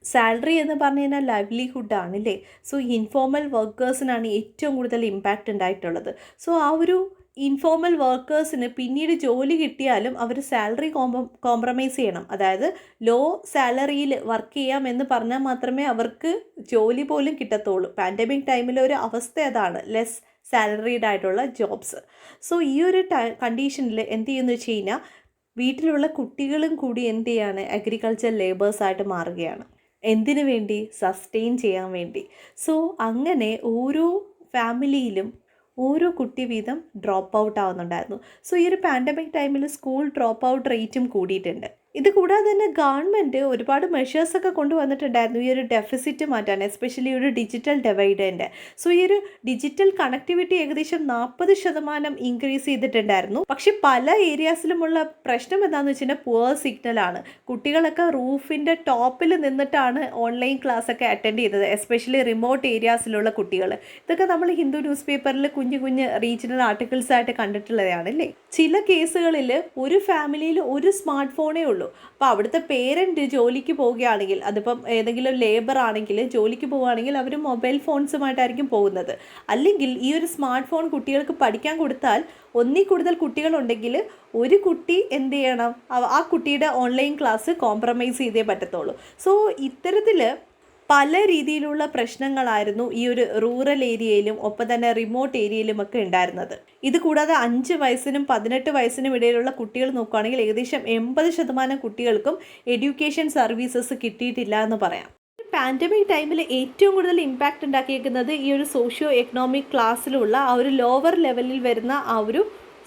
സാലറി എന്ന് പറഞ്ഞു കഴിഞ്ഞാൽ ലൈവ്ലിഹുഡ് ആണല്ലേ. സോ ഇൻഫോർമൽ വർക്കേഴ്സിനാണ് ഏറ്റവും കൂടുതൽ ഇമ്പാക്റ്റ് ഉണ്ടായിട്ടുള്ളത്. സോ ആ ഒരു ഇൻഫോർമൽ വർക്കേഴ്സിന് പിന്നീട് ജോലി കിട്ടിയാലും അവർ സാലറി കോംപ്രമൈസ് ചെയ്യണം. അതായത് ലോ സാലറിയിൽ വർക്ക് ചെയ്യാമെന്ന് പറഞ്ഞാൽ മാത്രമേ അവർക്ക് ജോലി പോലും കിട്ടത്തുള്ളൂ. പാൻഡമിക് ടൈമിലെ ഒരു അവസ്ഥ അതാണ്, ലെസ് സാലറീഡ് ആയിട്ടുള്ള ജോബ്സ്. സോ ഈ ഒരു കണ്ടീഷനിൽ എന്ത് ചെയ്യുമെന്ന് വെച്ച് കഴിഞ്ഞാൽ വീട്ടിലുള്ള കുട്ടികളും കൂടി എന്ത് ചെയ്യാണ്, അഗ്രികൾച്ചർ ലേബേഴ്സായിട്ട് മാറുകയാണ്. എന്തിനു വേണ്ടി? സസ്റ്റെയിൻ ചെയ്യാൻ വേണ്ടി. സോ അങ്ങനെ ഓരോ ഫാമിലിയിലും ഓരോ കുട്ടി വീതം ഡ്രോപ്പ് ഔട്ട് ആവുന്നുണ്ടായിരുന്നു. സോ ഈ ഒരു പാൻഡമിക് ടൈമിൽ സ്കൂൾ ഡ്രോപ്പ് ഔട്ട് റേറ്റും കൂടിയിട്ടുണ്ട്. ഇത് കൂടാതെ തന്നെ ഗവൺമെൻറ് ഒരുപാട് മെഷേഴ്സൊക്കെ കൊണ്ടുവന്നിട്ടുണ്ടായിരുന്നു ഈ ഒരു ഡെഫിസിറ്റ് മാറ്റാൻ, എസ്പെഷ്യലി ഒരു ഡിജിറ്റൽ ഡിവൈഡറിൻ്റെ. സോ ഈ ഒരു ഡിജിറ്റൽ കണക്ടിവിറ്റി ഏകദേശം 40% ഇൻക്രീസ് ചെയ്തിട്ടുണ്ടായിരുന്നു. പക്ഷെ പല ഏരിയാസിലുമുള്ള പ്രശ്നം എന്താണെന്ന് വെച്ച് കഴിഞ്ഞാൽ പുവർ സിഗ്നലാണ്. കുട്ടികളൊക്കെ റൂഫിൻ്റെ ടോപ്പിൽ നിന്നിട്ടാണ് ഓൺലൈൻ ക്ലാസ്സൊക്കെ അറ്റൻഡ് ചെയ്തത്, എസ്പെഷ്യലി റിമോട്ട് ഏരിയാസിലുള്ള കുട്ടികൾ. ഇതൊക്കെ നമ്മൾ ഹിന്ദു ന്യൂസ് പേപ്പറിൽ കുഞ്ഞു റീജിയണൽ ആർട്ടിക്കിൾസ് ആയിട്ട് കണ്ടിട്ടുള്ളതാണ് അല്ലേ. ചില കേസുകളിൽ ഒരു ഫാമിലിയിൽ ഒരു സ്മാർട്ട് ഫോണേ ഉള്ളൂ. അപ്പോൾ അവിടുത്തെ പേരൻറ്റ് ജോലിക്ക് പോവുകയാണെങ്കിൽ, അതിപ്പം ഏതെങ്കിലും ലേബർ ആണെങ്കിൽ ജോലിക്ക് പോവുകയാണെങ്കിൽ അവർ മൊബൈൽ ഫോൺസുമായിട്ടായിരിക്കും പോകുന്നത്. അല്ലെങ്കിൽ ഈ ഒരു സ്മാർട്ട് ഫോൺ കുട്ടികൾക്ക് പഠിക്കാൻ കൊടുത്താൽ ഒന്നിൽ കൂടുതൽ കുട്ടികളുണ്ടെങ്കിൽ ഒരു കുട്ടി എന്ത് ചെയ്യണം, ആ കുട്ടിയുടെ ഓൺലൈൻ ക്ലാസ് കോംപ്രമൈസ് ചെയ്തേ പറ്റത്തുള്ളൂ. സോ ഇത്തരത്തിൽ പല രീതിയിലുള്ള പ്രശ്നങ്ങളായിരുന്നു ഈ ഒരു റൂറൽ ഏരിയയിലും ഒപ്പം തന്നെ റിമോട്ട് ഏരിയയിലുമൊക്കെ ഉണ്ടായിരുന്നത്. ഇത് കൂടാതെ 5 വയസ്സിനും 18 വയസ്സിനും ഇടയിലുള്ള കുട്ടികൾ നോക്കുകയാണെങ്കിൽ ഏകദേശം 80% കുട്ടികൾക്കും എഡ്യൂക്കേഷൻ സർവീസസ് കിട്ടിയിട്ടില്ല എന്ന് പറയാം. പാൻഡമിക് ടൈമിൽ ഏറ്റവും കൂടുതൽ ഇമ്പാക്റ്റ് ഉണ്ടാക്കിയേക്കുന്നത് ഈ ഒരു സോഷ്യോ എക്കണോമിക് ക്ലാസ്സിലുള്ള ആ ഒരു ലോവർ ലെവലിൽ വരുന്ന ആ ഒരു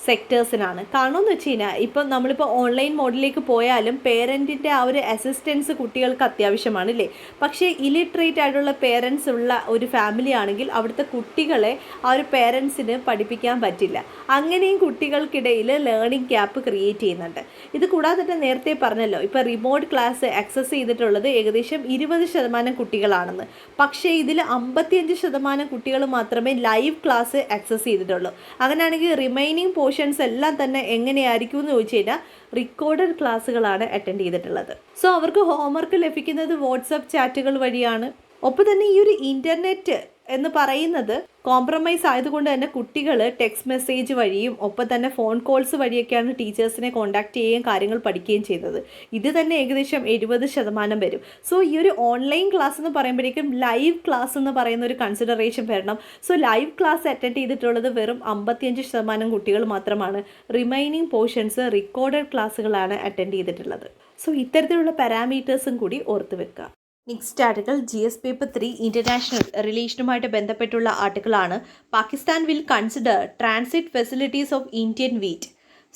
സെക്ടേഴ്സിനാണ്. കാരണം എന്ന് വെച്ച് കഴിഞ്ഞാൽ ഇപ്പം നമ്മളിപ്പോൾ ഓൺലൈൻ മോഡിലേക്ക് പോയാലും പേരൻറ്റിൻ്റെ ആ ഒരു അസിസ്റ്റൻസ് കുട്ടികൾക്ക് അത്യാവശ്യമാണ് അല്ലേ. പക്ഷേ ഇലിറ്ററേറ്റ് ആയിട്ടുള്ള പേരൻസ് ഉള്ള ഒരു ഫാമിലി ആണെങ്കിൽ അവിടുത്തെ കുട്ടികളെ ആ ഒരു പേരൻസിന് പഠിപ്പിക്കാൻ പറ്റില്ല. അങ്ങനെയും കുട്ടികൾക്കിടയിൽ ലേണിംഗ് ഗ്യാപ്പ് ക്രിയേറ്റ് ചെയ്യുന്നുണ്ട്. ഇത് കൂടാതെ തന്നെ നേരത്തെ പറഞ്ഞല്ലോ, ഇപ്പോൾ റിമോട്ട് ക്ലാസ് ആക്സസ് ചെയ്തിട്ടുള്ളത് ഏകദേശം 20% കുട്ടികളാണെന്ന്. പക്ഷേ ഇതിൽ 55% കുട്ടികൾ മാത്രമേ ലൈവ് ക്ലാസ് ആക്സസ് ചെയ്തിട്ടുള്ളൂ. അങ്ങനെയാണെങ്കിൽ റിമൈനിങ് പോർഷൻസ് എല്ലാം തന്നെ എങ്ങനെയായിരിക്കും എന്ന് ചോദിച്ചു കഴിഞ്ഞാൽ റിക്കോർഡഡ് ക്ലാസ്സുകളാണ് അറ്റൻഡ് ചെയ്തിട്ടുള്ളത്. സോ അവർക്ക് ഹോംവർക്ക് ലഭിക്കുന്നത് വാട്സപ്പ് ചാറ്റുകൾ വഴിയാണ്. ഒപ്പം തന്നെ ഈ ഒരു ഇൻ്റർനെറ്റ് എന്ന് പറയുന്നത് കോംപ്രമൈസ് ആയതുകൊണ്ട് തന്നെ കുട്ടികൾ ടെക്സ്റ്റ് മെസ്സേജ് വഴിയും ഒപ്പം തന്നെ ഫോൺ കോൾസ് വഴിയൊക്കെയാണ് ടീച്ചേഴ്സിനെ കോൺടാക്ട് ചെയ്യുകയും കാര്യങ്ങൾ പഠിക്കുകയും ചെയ്യുന്നത്. ഇത് തന്നെ ഏകദേശം 70% വരും. സോ ഈ ഒരു ഓൺലൈൻ ക്ലാസ് എന്ന് പറയുമ്പോഴേക്കും ലൈവ് ക്ലാസ് എന്ന് പറയുന്ന ഒരു കൺസിഡറേഷൻ വരണം. സോ ലൈവ് ക്ലാസ് അറ്റൻഡ് ചെയ്തിട്ടുള്ളത് വെറും 55% കുട്ടികൾ മാത്രമാണ്. റിമൈനിങ് പോർഷൻസ് റിക്കോർഡഡ് ക്ലാസ്സുകളാണ് അറ്റൻഡ് ചെയ്തിട്ടുള്ളത്. സോ ഇത്തരത്തിലുള്ള പാരാമീറ്റേഴ്സും കൂടി ഓർത്ത് വെക്കുക. Next article GS paper 3 international റിലേഷനുമായിട്ട് ബന്ധപ്പെട്ടുള്ള ആർട്ടിക്കിളാണ്. Pakistan will consider transit facilities of Indian wheat.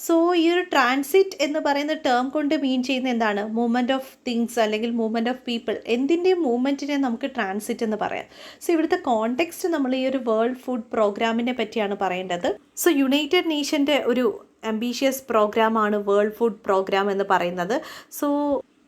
So ഈ ഒരു ട്രാൻസിറ്റ് എന്ന് പറയുന്ന ടേം കൊണ്ട് മീൻ ചെയ്യുന്ന എന്താണ്? മൂവ്മെൻറ്റ് ഓഫ് തിങ്സ് അല്ലെങ്കിൽ മൂവ്മെൻറ്റ് ഓഫ് പീപ്പിൾ. എന്തിൻ്റെയും മൂവ്മെൻറ്റിനെ നമുക്ക് ട്രാൻസിറ്റ് എന്ന് പറയാം. സോ ഇവിടുത്തെ കോണ്ടെക്സ്റ്റ് നമ്മൾ ഈ ഒരു വേൾഡ് ഫുഡ് പ്രോഗ്രാമിനെ പറ്റിയാണ് പറയേണ്ടത്. സോ യുണൈറ്റഡ് നേഷൻ്റെ ഒരു അംബീഷ്യസ് പ്രോഗ്രാമാണ് വേൾഡ് ഫുഡ് പ്രോഗ്രാം എന്ന് പറയുന്നത്. സോ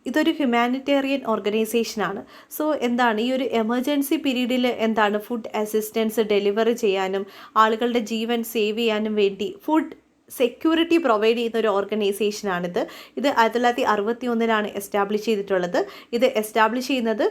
ഇതൊരു ഹ്യൂമാനിറ്റേറിയൻ ഓർഗനൈസേഷനാണ്. സോ എന്താണ് ഈ ഒരു എമർജൻസി പീരീഡിൽ എന്താണ് ഫുഡ് അസിസ്റ്റൻസ് ഡെലിവറി ചെയ്യാനും ആളുകളുടെ ജീവൻ സേവ് ചെയ്യാനും വേണ്ടി ഫുഡ് സെക്യൂരിറ്റി പ്രൊവൈഡ് ചെയ്യുന്ന ഒരു ഓർഗനൈസേഷനാണിത്. ഇത് 1961 എസ്റ്റാബ്ലിഷ് ചെയ്തിട്ടുള്ളത്. ഇത് എസ്റ്റാബ്ലിഷ് ചെയ്യുന്നത്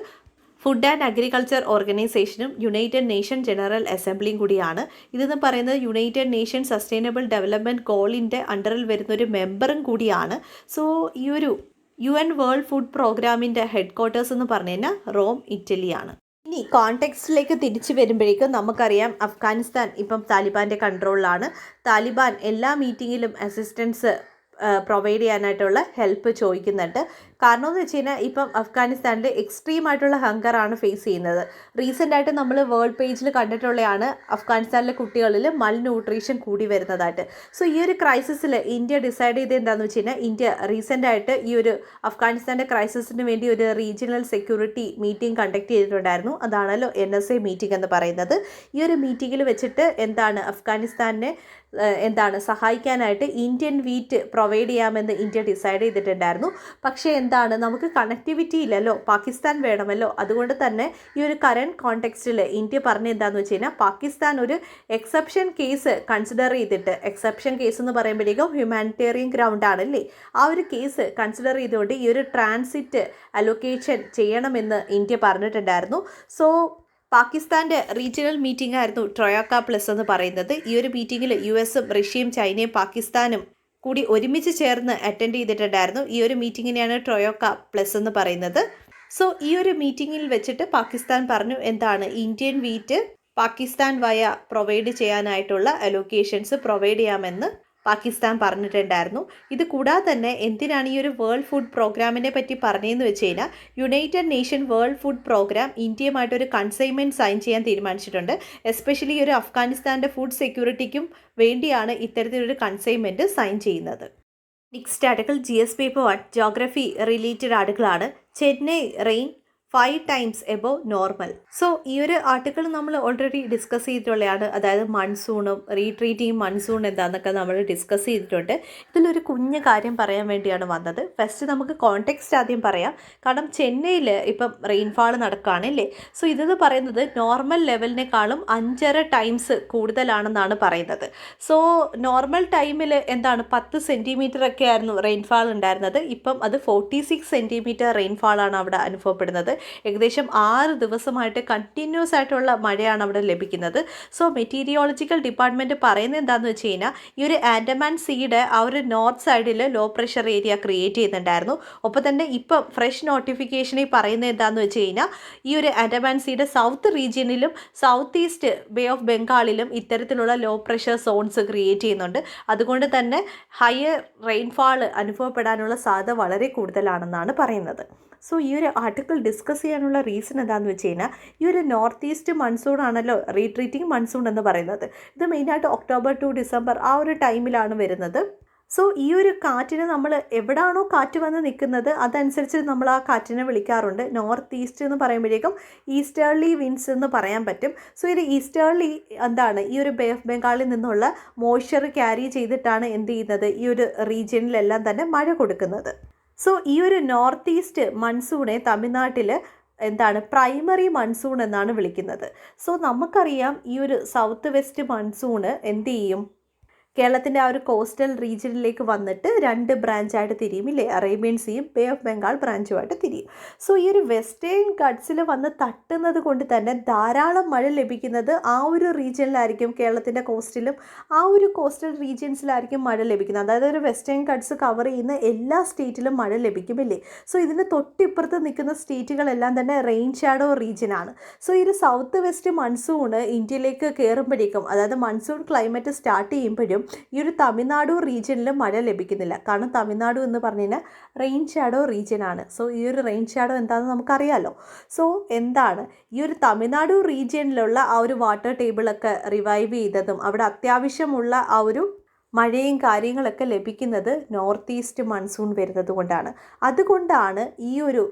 ഫുഡ് ആൻഡ് അഗ്രികൾച്ചർ ഓർഗനൈസേഷനും യുണൈറ്റഡ് നേഷൻ ജനറൽ അസംബ്ലിയും കൂടിയാണ്. ഇതെന്ന് പറയുന്നത് യുണൈറ്റഡ് നേഷൻ സസ്റ്റൈനബിൾ ഡെവലപ്മെൻറ്റ് ഗോളിൻ്റെ അണ്ടറിൽ വരുന്നൊരു മെമ്പറും കൂടിയാണ്. സോ ഈ ഒരു UN വേൾഡ് ഫുഡ് പ്രോഗ്രാമിൻ്റെ ഹെഡ് ക്വാർട്ടേഴ്സ് എന്ന് പറഞ്ഞു കഴിഞ്ഞാൽ റോം, ഇറ്റലിയാണ്. ഇനി കോണ്ടെക്സ്റ്റിലേക്ക് തിരിച്ചു വരുമ്പോഴേക്കും നമുക്കറിയാം അഫ്ഗാനിസ്ഥാൻ ഇപ്പം താലിബാൻ്റെ കൺട്രോളിലാണ്. താലിബാൻ എല്ലാ മീറ്റിങ്ങിലും അസിസ്റ്റൻസ് പ്രൊവൈഡ് ചെയ്യാനായിട്ടുള്ള ഹെൽപ്പ് ചോദിക്കുന്നുണ്ട്. കാരണം എന്ന് വെച്ച് കഴിഞ്ഞാൽ ഇപ്പം അഫ്ഗാനിസ്ഥാനിൽ എക്സ്ട്രീമായിട്ടുള്ള ഹങ്കറാണ് ഫേസ് ചെയ്യുന്നത്. റീസെൻ്റായിട്ട് നമ്മൾ വേൾഡ് പേജിൽ കണ്ടിട്ടുള്ളതാണ് അഫ്ഗാനിസ്ഥാനിലെ കുട്ടികളിൽ മൽന്യൂട്രീഷൻ കൂടി വരുന്നതായിട്ട്. സോ ഈ ഒരു ക്രൈസിസിൽ ഇന്ത്യ ഡിസൈഡ് ചെയ്ത് എന്താണെന്ന് വെച്ച് കഴിഞ്ഞാൽ ഇന്ത്യ റീസെൻ്റായിട്ട് ഈ ഒരു അഫ്ഗാനിസ്ഥാൻ്റെ ക്രൈസിസിന് വേണ്ടി ഒരു റീജിയണൽ സെക്യൂരിറ്റി മീറ്റിംഗ് കണ്ടക്ട് ചെയ്തിട്ടുണ്ടായിരുന്നു. അതാണല്ലോ NSA മീറ്റിംഗ് എന്ന് പറയുന്നത്. ഈ ഒരു മീറ്റിങ്ങിൽ വെച്ചിട്ട് എന്താണ് അഫ്ഗാനിസ്ഥാനെ സഹായിക്കാനായിട്ട് ഇന്ത്യൻ വീറ്റ് പ്രൊവൈഡ് ചെയ്യാമെന്ന് ഇന്ത്യ ഡിസൈഡ് ചെയ്തിട്ടുണ്ടായിരുന്നു. പക്ഷേ എന്താണ്, നമുക്ക് കണക്ടിവിറ്റി ഇല്ലല്ലോ, പാകിസ്ഥാൻ വേണമല്ലോ. അതുകൊണ്ട് തന്നെ ഈ ഒരു കറൻറ്റ് കോണ്ടെക്സ്റ്റിൽ ഇന്ത്യ പറഞ്ഞ എന്താണെന്ന് വെച്ച് കഴിഞ്ഞാൽ പാകിസ്ഥാൻ ഒരു എക്സെപ്ഷൻ കേസ് കൺസിഡർ ചെയ്തിട്ട്, എക്സെപ്ഷൻ കേസ് എന്ന് പറയുമ്പോഴേക്കും ഹ്യൂമാനിറ്റേറിയൻ ഗ്രൗണ്ട് ആണല്ലേ, ആ ഒരു കേസ് കൺസിഡർ ചെയ്തുകൊണ്ട് ഈ ഒരു ട്രാൻസിറ്റ് അലൊക്കേഷൻ ചെയ്യണമെന്ന് ഇന്ത്യ പറഞ്ഞിട്ടുണ്ടായിരുന്നു. സോ പാകിസ്ഥാൻ്റെ റീജിയണൽ മീറ്റിംഗ് ആയിരുന്നു ട്രൊയോക്ക പ്ലസ് എന്ന് പറയുന്നത്. ഈ ഒരു മീറ്റിങ്ങിൽ US-ഉം റഷ്യയും ചൈനയും പാകിസ്ഥാനും കൂടി ഒരുമിച്ച് ചേർന്ന് അറ്റൻഡ് ചെയ്തിട്ടുണ്ടായിരുന്നു. ഈ ഒരു മീറ്റിങ്ങിനെയാണ് ട്രൊയോക്ക പ്ലസ് എന്ന് പറയുന്നത്. സോ ഈ ഒരു മീറ്റിങ്ങിൽ വെച്ചിട്ട് പാകിസ്ഥാൻ പറഞ്ഞു എന്താണ് ഇന്ത്യൻ വീറ്റ് പാകിസ്ഥാൻ വയ പ്രൊവൈഡ് ചെയ്യാനായിട്ടുള്ള അലൊക്കേഷൻസ് പ്രൊവൈഡ് ചെയ്യാമെന്ന് പാകിസ്ഥാൻ പറഞ്ഞിട്ടുണ്ടായിരുന്നു. ഇത് കൂടാതെ തന്നെ എന്തിനാണ് ഈ ഒരു വേൾഡ് ഫുഡ് പ്രോഗ്രാമിനെ പറ്റി പറഞ്ഞതെന്ന് വെച്ച് കഴിഞ്ഞാൽ united nation world food programme ഇന്ത്യയുമായിട്ടൊരു കൺസൈൻമെൻറ്റ് സൈൻ ചെയ്യാൻ തീരുമാനിച്ചിട്ടുണ്ട്. എസ്പെഷ്യലി ഈ ഒരു അഫ്ഗാനിസ്ഥാൻ്റെ ഫുഡ് സെക്യൂരിറ്റിക്കും വേണ്ടിയാണ് ഇത്തരത്തിലൊരു കൺസൈൻമെൻറ്റ് സൈൻ ചെയ്യുന്നത്. Next article GS paper 1 geography related ആർട്ടിക്കിളാണ്. Chennai rain 5 times above normal. So ഈ ഒരു ആർട്ടിക്കിൾ നമ്മൾ ഓൾറെഡി ഡിസ്കസ് ചെയ്തിട്ടുള്ളതാണ്. അതായത് മൺസൂണും റീട്രീറ്റിംഗ് മൺസൂൺ എന്താണെന്നൊക്കെ നമ്മൾ ഡിസ്കസ് ചെയ്തിട്ടുണ്ട്. ഇതിലൊരു കുഞ്ഞു കാര്യം പറയാൻ വേണ്ടിയാണ് വന്നത്. ഫസ്റ്റ് നമുക്ക് കോണ്ടെക്സ്റ്റ് ആദ്യം പറയാം. കാരണം ചെന്നൈയിൽ ഇപ്പം റെയിൻഫാൾ നടക്കുകയാണല്ലേ. സോ ഇതെന്ന് പറയുന്നത് നോർമൽ ലെവലിനേക്കാളും 5.5 times കൂടുതലാണെന്നാണ് പറയുന്നത്. സോ നോർമൽ ടൈമിൽ എന്താണ് 10 സെൻറ്റിമീറ്റർ ഒക്കെ ആയിരുന്നു റെയിൻഫാൾ ഉണ്ടായിരുന്നത്. ഇപ്പം അത് 46 സെൻറ്റിമീറ്റർ റെയിൻഫാളാണ് അവിടെ അനുഭവപ്പെടുന്നത്. ഏകദേശം 6 ദിവസമായിട്ട് കണ്ടിന്യൂസ് ആയിട്ടുള്ള മഴയാണ് അവിടെ ലഭിക്കുന്നത്. സോ മെറ്റീരിയോളജിക്കൽ ഡിപ്പാർട്ട്മെൻറ്റ് പറയുന്നത് എന്താണെന്ന് വെച്ച് കഴിഞ്ഞാൽ ഈ ഒരു ആൻഡമാൻ സീയുടെ ആ ഒരു നോർത്ത് സൈഡിൽ ലോ പ്രഷർ ഏരിയ ക്രിയേറ്റ് ചെയ്യുന്നുണ്ടായിരുന്നു. ഒപ്പം തന്നെ ഇപ്പം ഫ്രഷ് നോട്ടിഫിക്കേഷനിൽ പറയുന്നത് എന്താണെന്ന് വെച്ച് കഴിഞ്ഞാൽ ഈ ഒരു ആൻഡമാൻ സീയുടെ സൗത്ത് റീജിയനിലും സൗത്ത് ഈസ്റ്റ് ബേ ഓഫ് ബംഗാളിലും ഇത്തരത്തിലുള്ള ലോ പ്രഷർ സോൺസ് ക്രിയേറ്റ് ചെയ്യുന്നുണ്ട്. അതുകൊണ്ട് തന്നെ ഹയർ റെയിൻഫാൾ അനുഭവപ്പെടാനുള്ള സാധ്യത വളരെ കൂടുതലാണെന്നാണ് പറയുന്നത്. സോ ഈ ഒരു ആർട്ടിക്കിൾ ഡിസ്കസ് ചെയ്യാനുള്ള റീസൺ എന്താണെന്ന് വെച്ച് കഴിഞ്ഞാൽ ഈ ഒരു നോർത്ത് ഈസ്റ്റ് മൺസൂൺ ആണല്ലോ റീട്രീറ്റിംഗ് മൺസൂൺ എന്ന് പറയുന്നത്. ഇത് മെയിനായിട്ട് ഒക്ടോബർ ടു ഡിസംബർ ആ ഒരു ടൈമിലാണ് വരുന്നത്. സോ ഈ ഒരു കാറ്റിന് നമ്മൾ എവിടാണോ കാറ്റ് വന്ന് നിൽക്കുന്നത് അതനുസരിച്ച് നമ്മൾ ആ കാറ്റിനെ വിളിക്കാറുണ്ട്. നോർത്ത് ഈസ്റ്റ് എന്ന് പറയുമ്പോഴേക്കും ഈസ്റ്റേർലി വിൻഡ്സ് എന്ന് പറയാൻ പറ്റും. സോ ഇത് ഈസ്റ്റേർലി എന്താണ് ഈ ഒരു ബേ ഓഫ് ബംഗാളിൽ നിന്നുള്ള മോയ്സ്ചർ ക്യാരി ചെയ്തിട്ടാണ് എന്ത് ചെയ്യുന്നത് ഈ ഒരു റീജിയനിലെല്ലാം തന്നെ മഴ കൊടുക്കുന്നത്. സോ ഈ ഒരു നോർത്ത് ഈസ്റ്റ് മൺസൂണെ തമിഴ്നാട്ടിൽ എന്താണ് പ്രൈമറി മൺസൂൺ എന്നാണ് വിളിക്കുന്നത്. സോ നമുക്കറിയാം ഈ ഒരു സൗത്ത് വെസ്റ്റ് മൺസൂണ് എന്ത് ചെയ്യും, കേരളത്തിൻ്റെ ആ ഒരു കോസ്റ്റൽ റീജിയനിലേക്ക് വന്നിട്ട് 2 ബ്രാഞ്ചായിട്ട് തിരിയും ഇല്ലേ, അറേബ്യൻ സീയും ബേ ഓഫ് ബംഗാൾ ബ്രാഞ്ചുമായിട്ട് തിരിയും. സോ ഈ ഒരു വെസ്റ്റേൺ ഗട്ട്സിൽ വന്ന് തട്ടുന്നത് കൊണ്ട് തന്നെ ധാരാളം മഴ ലഭിക്കുന്നത് ആ ഒരു റീജിയനിലായിരിക്കും. കേരളത്തിൻ്റെ കോസ്റ്റിലും ആ ഒരു കോസ്റ്റൽ റീജിയൻസിലായിരിക്കും മഴ ലഭിക്കുന്നത്. അതായത് ഒരു വെസ്റ്റേൺ ഗട്ട്സ് കവർ ചെയ്യുന്ന എല്ലാ സ്റ്റേറ്റിലും മഴ ലഭിക്കുമില്ലേ. സോ ഇതിന് തൊട്ടിപ്പുറത്ത് നിൽക്കുന്ന സ്റ്റേറ്റുകളെല്ലാം തന്നെ റെയിൻ ഷാഡോ റീജിയനാണ്. സോ ഈ ഒരു സൗത്ത് വെസ്റ്റ് മൺസൂണ് ഇന്ത്യയിലേക്ക് കയറുമ്പോഴേക്കും, അതായത് മൺസൂൺ ക്ലൈമറ്റ് സ്റ്റാർട്ട് ചെയ്യുമ്പോഴും ഈ ഒരു തമിഴ്നാടു റീജിയനിൽ മഴ ലഭിക്കുന്നില്ല. കാരണം തമിഴ്നാടു എന്ന് പറഞ്ഞു കഴിഞ്ഞാൽ റെയിൻ ഷാഡോ റീജിയനാണ്. സോ ഈ ഒരു റെയിൻ ഷാഡോ എന്താണെന്ന് നമുക്കറിയാമല്ലോ. സോ എന്താണ് ഈ ഒരു തമിഴ്നാടു റീജിയനിലുള്ള ആ ഒരു വാട്ടർ ടേബിളൊക്കെ റിവൈവ് ചെയ്തതും അവിടെ അത്യാവശ്യമുള്ള ആ ഒരു മഴയും കാര്യങ്ങളൊക്കെ ലഭിക്കുന്നത് നോർത്ത് ഈസ്റ്റ് മൺസൂൺ വരുന്നത് കൊണ്ടാണ്. അതുകൊണ്ടാണ് ഈ ഒരു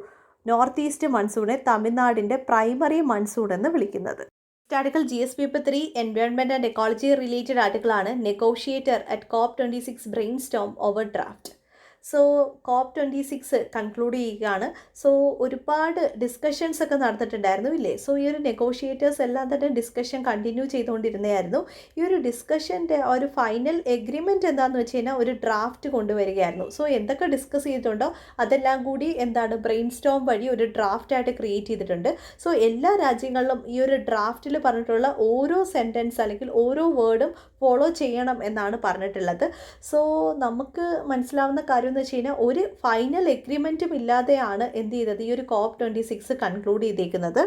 നോർത്ത് ഈസ്റ്റ് മൺസൂണെ തമിഴ്നാടിൻ്റെ പ്രൈമറി മൺസൂൺ എന്ന് വിളിക്കുന്നത്. Article GS paper 3 environment and ecology related ആർട്ടിക്കിളാണ്. Negotiator at COP26 brain storm over draft. So COP26 conclude ചെയ്യുകയാണ്. സോ ഒരുപാട് ഡിസ്കഷൻസ് ഒക്കെ നടന്നിട്ടുണ്ടായിരുന്നു ഇല്ലേ. സോ ഈ ഒരു നെഗോഷിയേറ്റേഴ്സ് എല്ലാം തന്നെ ഡിസ്കഷൻ കണ്ടിന്യൂ ചെയ്തുകൊണ്ടിരുന്നതായിരുന്നു. ഈ ഒരു ഡിസ്കഷൻ്റെ ഒരു ഫൈനൽ എഗ്രിമെൻറ്റ് എന്താണെന്ന് വെച്ച് കഴിഞ്ഞാൽ ഒരു ഡ്രാഫ്റ്റ് കൊണ്ടുവരികയായിരുന്നു. സോ എന്തൊക്കെ ഡിസ്കസ് ചെയ്തിട്ടുണ്ടോ അതെല്ലാം കൂടി എന്താണ് ബ്രെയിൻ സ്റ്റോം വഴി ഒരു ഡ്രാഫ്റ്റായിട്ട് ക്രിയേറ്റ് ചെയ്തിട്ടുണ്ട്. സോ എല്ലാ രാജ്യങ്ങളിലും ഈ ഒരു ഡ്രാഫ്റ്റിൽ പറഞ്ഞിട്ടുള്ള ഓരോ സെൻറ്റൻസ് അല്ലെങ്കിൽ ഓരോ വേർഡും ഫോളോ ചെയ്യണം എന്നാണ് പറഞ്ഞിട്ടുള്ളത്. സോ നമുക്ക് മനസ്സിലാവുന്ന കാര്യം എന്ന് വെച്ച് കഴിഞ്ഞാൽ ഒരു ഫൈനൽ എഗ്രിമെൻറ്റും ഇല്ലാതെയാണ് എന്ത് ചെയ്തത് ഈ ഒരു COP26 കൺക്ലൂഡ് ചെയ്തേക്കുന്നത്.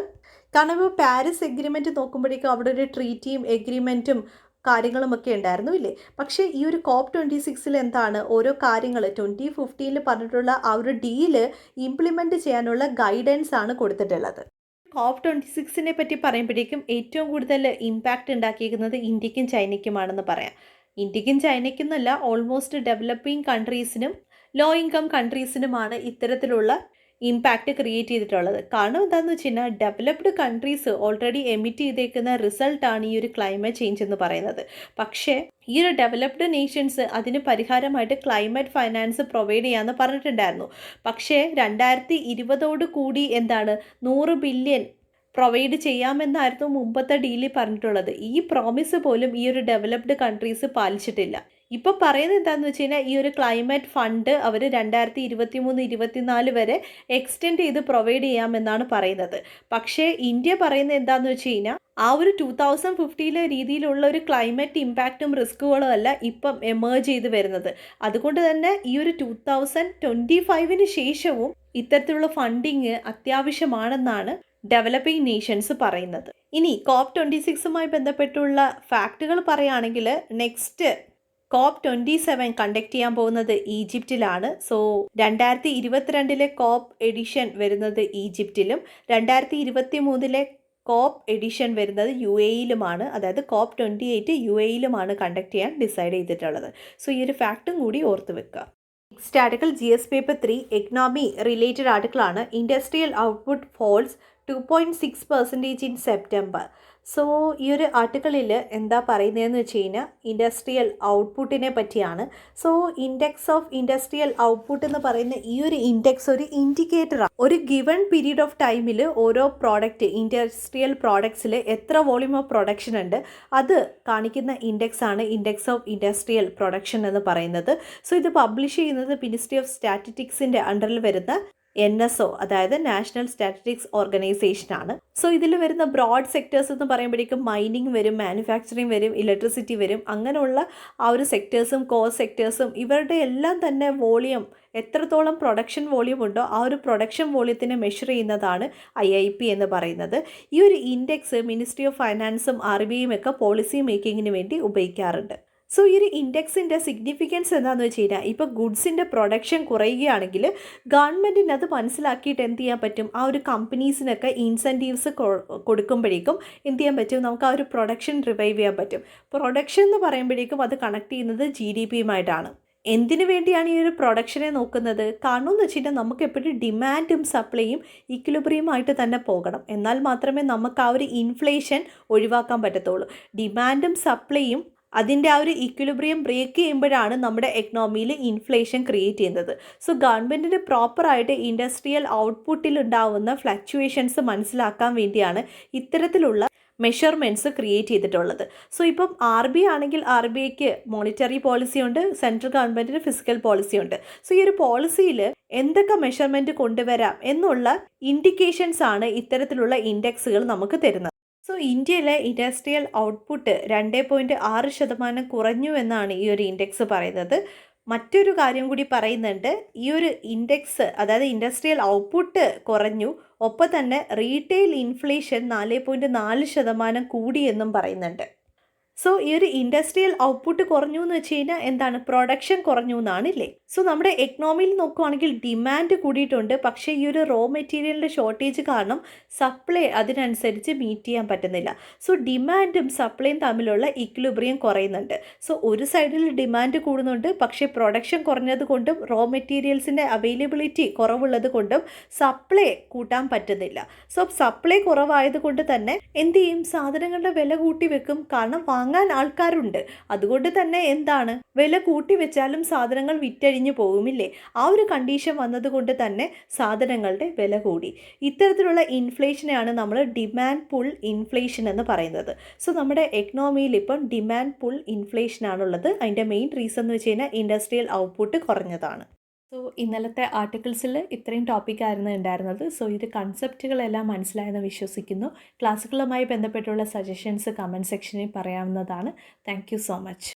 കാരണം ഇപ്പോൾ പാരീസ് എഗ്രിമെൻറ്റ് നോക്കുമ്പോഴേക്കും അവിടെ ഒരു ട്രീറ്റിയും എഗ്രിമെൻറ്റും കാര്യങ്ങളുമൊക്കെ ഉണ്ടായിരുന്നു ഇല്ലേ? പക്ഷേ ഈ ഒരു COP26 എന്താണ് ഓരോ കാര്യങ്ങൾ 2015 പറഞ്ഞിട്ടുള്ള ആ ഒരു ഡീല് ഇംപ്ലിമെൻറ്റ് ചെയ്യാനുള്ള ഗൈഡൻസ് ആണ് കൊടുത്തിട്ടുള്ളത്. COP26 പറ്റി പറയുമ്പോഴേക്കും ഏറ്റവും കൂടുതൽ ഇമ്പാക്റ്റ് ഉണ്ടാക്കിയിരിക്കുന്നത് ഇന്ത്യക്കും ചൈനയ്ക്കുമാണെന്ന് പറയാം. ഇന്ത്യക്കും ചൈനയ്ക്കും എന്നല്ല, ഓൾമോസ്റ്റ് ഡെവലപ്പിംഗ് കൺട്രീസിനും ലോ ഇൻകം കൺട്രീസിനുമാണ് ഇത്തരത്തിലുള്ള ഇമ്പാക്റ്റ് ക്രിയേറ്റ് ചെയ്തിട്ടുള്ളത്. കാരണം എന്താണെന്ന് വെച്ച് കഴിഞ്ഞാൽ ഡെവലപ്ഡ് കൺട്രീസ് ഓൾറെഡി എമിറ്റ് ചെയ്തേക്കുന്ന റിസൾട്ടാണ് ഈ ഒരു ക്ലൈമറ്റ് ചേഞ്ച് എന്ന് പറയുന്നത്. പക്ഷേ ഈ ഒരു ഡെവലപ്ഡ് നേഷൻസ് അതിന് പരിഹാരമായിട്ട് ക്ലൈമറ്റ് ഫൈനാൻസ് പ്രൊവൈഡ് ചെയ്യാമെന്ന് പറഞ്ഞിട്ടുണ്ടായിരുന്നു. പക്ഷേ 2020 കൂടി എന്താണ് 100 ബില്യൺ പ്രൊവൈഡ് ചെയ്യാമെന്നായിരുന്നു മുമ്പത്തെ ഡീലിൽ പറഞ്ഞിട്ടുള്ളത്. ഈ പ്രോമിസ് പോലും ഈ ഒരു ഡെവലപ്ഡ് കൺട്രീസ് പാലിച്ചിട്ടില്ല. ഇപ്പോൾ പറയുന്നത് എന്താണെന്ന് വെച്ച് കഴിഞ്ഞാൽ ഈ ഒരു ക്ലൈമറ്റ് ഫണ്ട് അവർ 2023-24 വരെ എക്സ്റ്റെൻഡ് ചെയ്ത് പ്രൊവൈഡ് ചെയ്യാമെന്നാണ് പറയുന്നത്. പക്ഷേ ഇന്ത്യ പറയുന്നത് എന്താണെന്ന് വെച്ച് കഴിഞ്ഞാൽ ആ ഒരു 2050 രീതിയിലുള്ള ഒരു ക്ലൈമറ്റ് ഇമ്പാക്റ്റും റിസ്കുകളും അല്ല ഇപ്പം എമേർജ് ചെയ്ത് വരുന്നത്. അതുകൊണ്ട് തന്നെ ഈ ഒരു 2025 ശേഷവും ഇത്തരത്തിലുള്ള ഫണ്ടിങ് അത്യാവശ്യമാണെന്നാണ് ഡെവലപ്പിംഗ് നേഷൻസ് പറയുന്നത്. ഇനി COP26 ബന്ധപ്പെട്ടുള്ള ഫാക്റ്റുകൾ പറയുകയാണെങ്കിൽ നെക്സ്റ്റ് COP27 കണ്ടക്ട് ചെയ്യാൻ പോകുന്നത് ഈജിപ്തിലാണ്. സോ 2022 COP എഡിഷൻ വരുന്നത് ഈജിപ്തിലും 2023 COP എഡിഷൻ വരുന്നത് UAEയിലുമാണ്. അതായത് COP28 UAEയിലുമാണ് കണ്ടക്ട് ചെയ്യാൻ ഡിസൈഡ് ചെയ്തിട്ടുള്ളത്. സോ ഈ ഒരു ഫാക്റ്റും കൂടി ഓർത്ത് വെക്കുക. Next article GS paper 3 economy related ആർട്ടിക്കിളാണ്. Industrial output falls 2.6% in September. So ഈ ഒരു ആർട്ടിക്കിളിൽ എന്താ പറയുന്നതെന്ന് വെച്ച് കഴിഞ്ഞാൽ ഇൻഡസ്ട്രിയൽ ഔട്ട്പുട്ടിനെ പറ്റിയാണ്. So index of industrial output എന്ന് പറയുന്ന ഈ ഒരു ഇൻഡെക്സ് ഒരു ഇൻഡിക്കേറ്ററാണ്. ഒരു ഗിവൺ പീരീഡ് ഓഫ് ടൈമിൽ ഓരോ പ്രോഡക്റ്റ് ഇൻഡസ്ട്രിയൽ പ്രോഡക്ട്സിൽ എത്ര വോളിയൂം ഓഫ് പ്രൊഡക്ഷൻ ഉണ്ട് അത് കാണിക്കുന്ന ഇൻഡെക്സ് ആണ് ഇൻഡെക്സ് ഓഫ് ഇൻഡസ്ട്രിയൽ പ്രൊഡക്ഷൻ എന്ന് പറയുന്നത്. സോ ഇത് പബ്ലിഷ് ചെയ്യുന്നത് മിനിസ്ട്രി ഓഫ് സ്റ്റാറ്റിസ്റ്റിക്സിൻ്റെ അണ്ടറിൽ വരുന്ന NSO, അതായത് നാഷണൽ സ്റ്റാറ്റിസ്റ്റിക്സ് ഓർഗനൈസേഷനാണ്. സോ ഇതിൽ വരുന്ന ബ്രോഡ് സെക്ടേഴ്സ് എന്ന് പറയുമ്പോഴേക്കും മൈനിങ് വരും, മാനുഫാക്ചറിങ് വരും, ഇലക്ട്രിസിറ്റി വരും. അങ്ങനെയുള്ള ആ ഒരു സെക്ടേഴ്സും കോർ സെക്ടേഴ്സും ഇവരുടെ എല്ലാം തന്നെ വോളിയം എത്രത്തോളം പ്രൊഡക്ഷൻ വോളിയം ഉണ്ടോ ആ ഒരു പ്രൊഡക്ഷൻ വോളിയത്തിനെ മെഷർ ചെയ്യുന്നതാണ് IIP എന്ന് പറയുന്നത്. ഈ ഒരു ഇൻഡെക്സ് മിനിസ്ട്രി ഓഫ് ഫൈനാൻസും RBIയും ഒക്കെ പോളിസി മേക്കിങ്ങിന് വേണ്ടി ഉപയോഗിക്കാറുണ്ട്. സോ ഈ ഒരു ഇൻഡെക്സിൻ്റെ സിഗ്നിഫിക്കൻസ് എന്താണെന്ന് വെച്ച് കഴിഞ്ഞാൽ ഇപ്പോൾ ഗുഡ്സിൻ്റെ പ്രൊഡക്ഷൻ കുറയുകയാണെങ്കിൽ ഗവൺമെൻറ്റിന് അത് മനസ്സിലാക്കിയിട്ട് എന്ത് ചെയ്യാൻ പറ്റും, ആ ഒരു കമ്പനീസിനൊക്കെ ഇൻസെൻറ്റീവ്സ് കൊടുക്കുമ്പോഴേക്കും എന്ത് ചെയ്യാൻ പറ്റും, നമുക്ക് ആ ഒരു പ്രൊഡക്ഷൻ റിവൈവ് ചെയ്യാൻ പറ്റും. പ്രൊഡക്ഷൻ എന്ന് പറയുമ്പോഴേക്കും അത് കണക്ട് ചെയ്യുന്നത് GDPയുമായിട്ടാണ്. എന്തിനു വേണ്ടിയാണ് ഈ ഒരു പ്രൊഡക്ഷനെ നോക്കുന്നത്? കാരണം എന്ന് വെച്ച് കഴിഞ്ഞാൽ നമുക്ക് എപ്പോഴും ഡിമാൻഡും സപ്ലൈയും ഇക്വിലിബ്രിയമായിട്ട് തന്നെ പോകണം. എന്നാൽ മാത്രമേ നമുക്ക് ആ ഒരു ഇൻഫ്ലേഷൻ ഒഴിവാക്കാൻ പറ്റത്തുള്ളൂ. ഡിമാൻഡും സപ്ലൈയും അതിൻ്റെ ആ ഒരു ഇക്വിലിബ്രിയം ബ്രേക്ക് ചെയ്യുമ്പോഴാണ് നമ്മുടെ എക്കണോമിയിൽ ഇൻഫ്ലേഷൻ ക്രിയേറ്റ് ചെയ്യുന്നത്. സോ ഗവൺമെൻറ്റിന് പ്രോപ്പറായിട്ട് ഇൻഡസ്ട്രിയൽ ഔട്ട്പുട്ടിൽ ഉണ്ടാവുന്ന ഫ്ലക്ച്വേഷൻസ് മനസ്സിലാക്കാൻ വേണ്ടിയാണ് ഇത്തരത്തിലുള്ള മെഷർമെൻറ്റ്സ് ക്രിയേറ്റ് ചെയ്തിട്ടുള്ളത്. സോ ഇപ്പം RBI ആണെങ്കിൽ RBIക്ക് മോണിറ്ററി പോളിസി ഉണ്ട്, സെൻട്രൽ ഗവൺമെൻറ്റിന് ഫിസിക്കൽ പോളിസി ഉണ്ട്. സോ ഈ ഒരു പോളിസിയിൽ എന്തൊക്കെ മെഷർമെൻറ്റ് കൊണ്ടുവരാം എന്നുള്ള ഇൻഡിക്കേഷൻസ് ആണ് ഇത്തരത്തിലുള്ള ഇൻഡെക്സുകൾ നമുക്ക് തരുന്നത്. സോ ഇന്ത്യയിലെ ഇൻഡസ്ട്രിയൽ ഔട്ട്പുട്ട് 2.6% കുറഞ്ഞു എന്നാണ് ഈ ഒരു ഇൻഡെക്സ് പറയുന്നത്. മറ്റൊരു കാര്യം കൂടി പറയുന്നുണ്ട്, ഈ ഒരു ഇൻഡെക്സ് അതായത് ഇൻഡസ്ട്രിയൽ ഔട്ട്പുട്ട് കുറഞ്ഞു, ഒപ്പം തന്നെ റീറ്റെയിൽ ഇൻഫ്ലേഷൻ 4.4% കൂടി എന്നും പറയുന്നുണ്ട്. സോ ഈ ഒരു ഇൻഡസ്ട്രിയൽ ഔട്ട്പുട്ട് കുറഞ്ഞു എന്ന് വെച്ച് കഴിഞ്ഞാൽ എന്താണ്, പ്രൊഡക്ഷൻ കുറഞ്ഞു എന്നാണില്ലേ. സോ നമ്മുടെ എക്കണോമിയിൽ നോക്കുവാണെങ്കിൽ ഡിമാൻഡ് കൂടിയിട്ടുണ്ട്, പക്ഷേ ഈ ഒരു റോ മെറ്റീരിയലിൻ്റെ ഷോർട്ടേജ് കാരണം സപ്ലൈ അതിനനുസരിച്ച് മീറ്റ് ചെയ്യാൻ പറ്റുന്നില്ല. സോ ഡിമാൻഡും സപ്ലൈയും തമ്മിലുള്ള ഇക്വിലിബ്രിയം കുറയുന്നുണ്ട്. സോ ഒരു സൈഡിൽ ഡിമാൻഡ് കൂടുന്നുണ്ട്, പക്ഷേ പ്രൊഡക്ഷൻ കുറഞ്ഞത് കൊണ്ടും റോ മെറ്റീരിയൽസിൻ്റെ അവൈലബിലിറ്റി കുറവുള്ളത് കൊണ്ടും സപ്ലൈ കൂട്ടാൻ പറ്റുന്നില്ല. സോ സപ്ലൈ കുറവായത് കൊണ്ട് തന്നെ എന്ത് ചെയ്യും, സാധനങ്ങളുടെ വില കൂട്ടി വെക്കും. കാരണം വാങ്ങാൻ ആൾക്കാരുണ്ട്. അതുകൊണ്ട് തന്നെ എന്താണ്, വില കൂട്ടി വെച്ചാലും സാധനങ്ങൾ വിറ്റഴിഞ്ഞു പോകുമില്ലേ. ആ ഒരു കണ്ടീഷൻ വന്നതുകൊണ്ട് തന്നെ സാധനങ്ങളുടെ വില കൂടി. ഇത്തരത്തിലുള്ള ഇൻഫ്ലേഷനെയാണ് നമ്മൾ ഡിമാൻഡ് പുൾ ഇൻഫ്ലേഷൻ എന്ന് പറയുന്നത്. സോ നമ്മുടെ എക്കണോമിയിൽ ഇപ്പം ഡിമാൻഡ് പുൾ ഇൻഫ്ലേഷനാണുള്ളത്. അതിൻ്റെ മെയിൻ റീസൺ എന്ന് വെച്ച് കഴിഞ്ഞാൽ ഇൻഡസ്ട്രിയൽ ഔട്ട്പുട്ട് കുറഞ്ഞതാണ്. സോ ഇന്നലത്തെ ആർട്ടിക്കിൾസിൽ ഇത്രയും ടോപ്പിക്കായിരുന്നു ഉണ്ടായിരുന്നത്. സോ ഇത് കൺസെപ്റ്റുകളെല്ലാം മനസ്സിലായെന്ന് വിശ്വസിക്കുന്നു. ക്ലാസ്സുകളുമായി ബന്ധപ്പെട്ടുള്ള സജഷൻസ് കമൻറ്റ് സെക്ഷനിൽ പറയാവുന്നതാണ്. Thank you so much.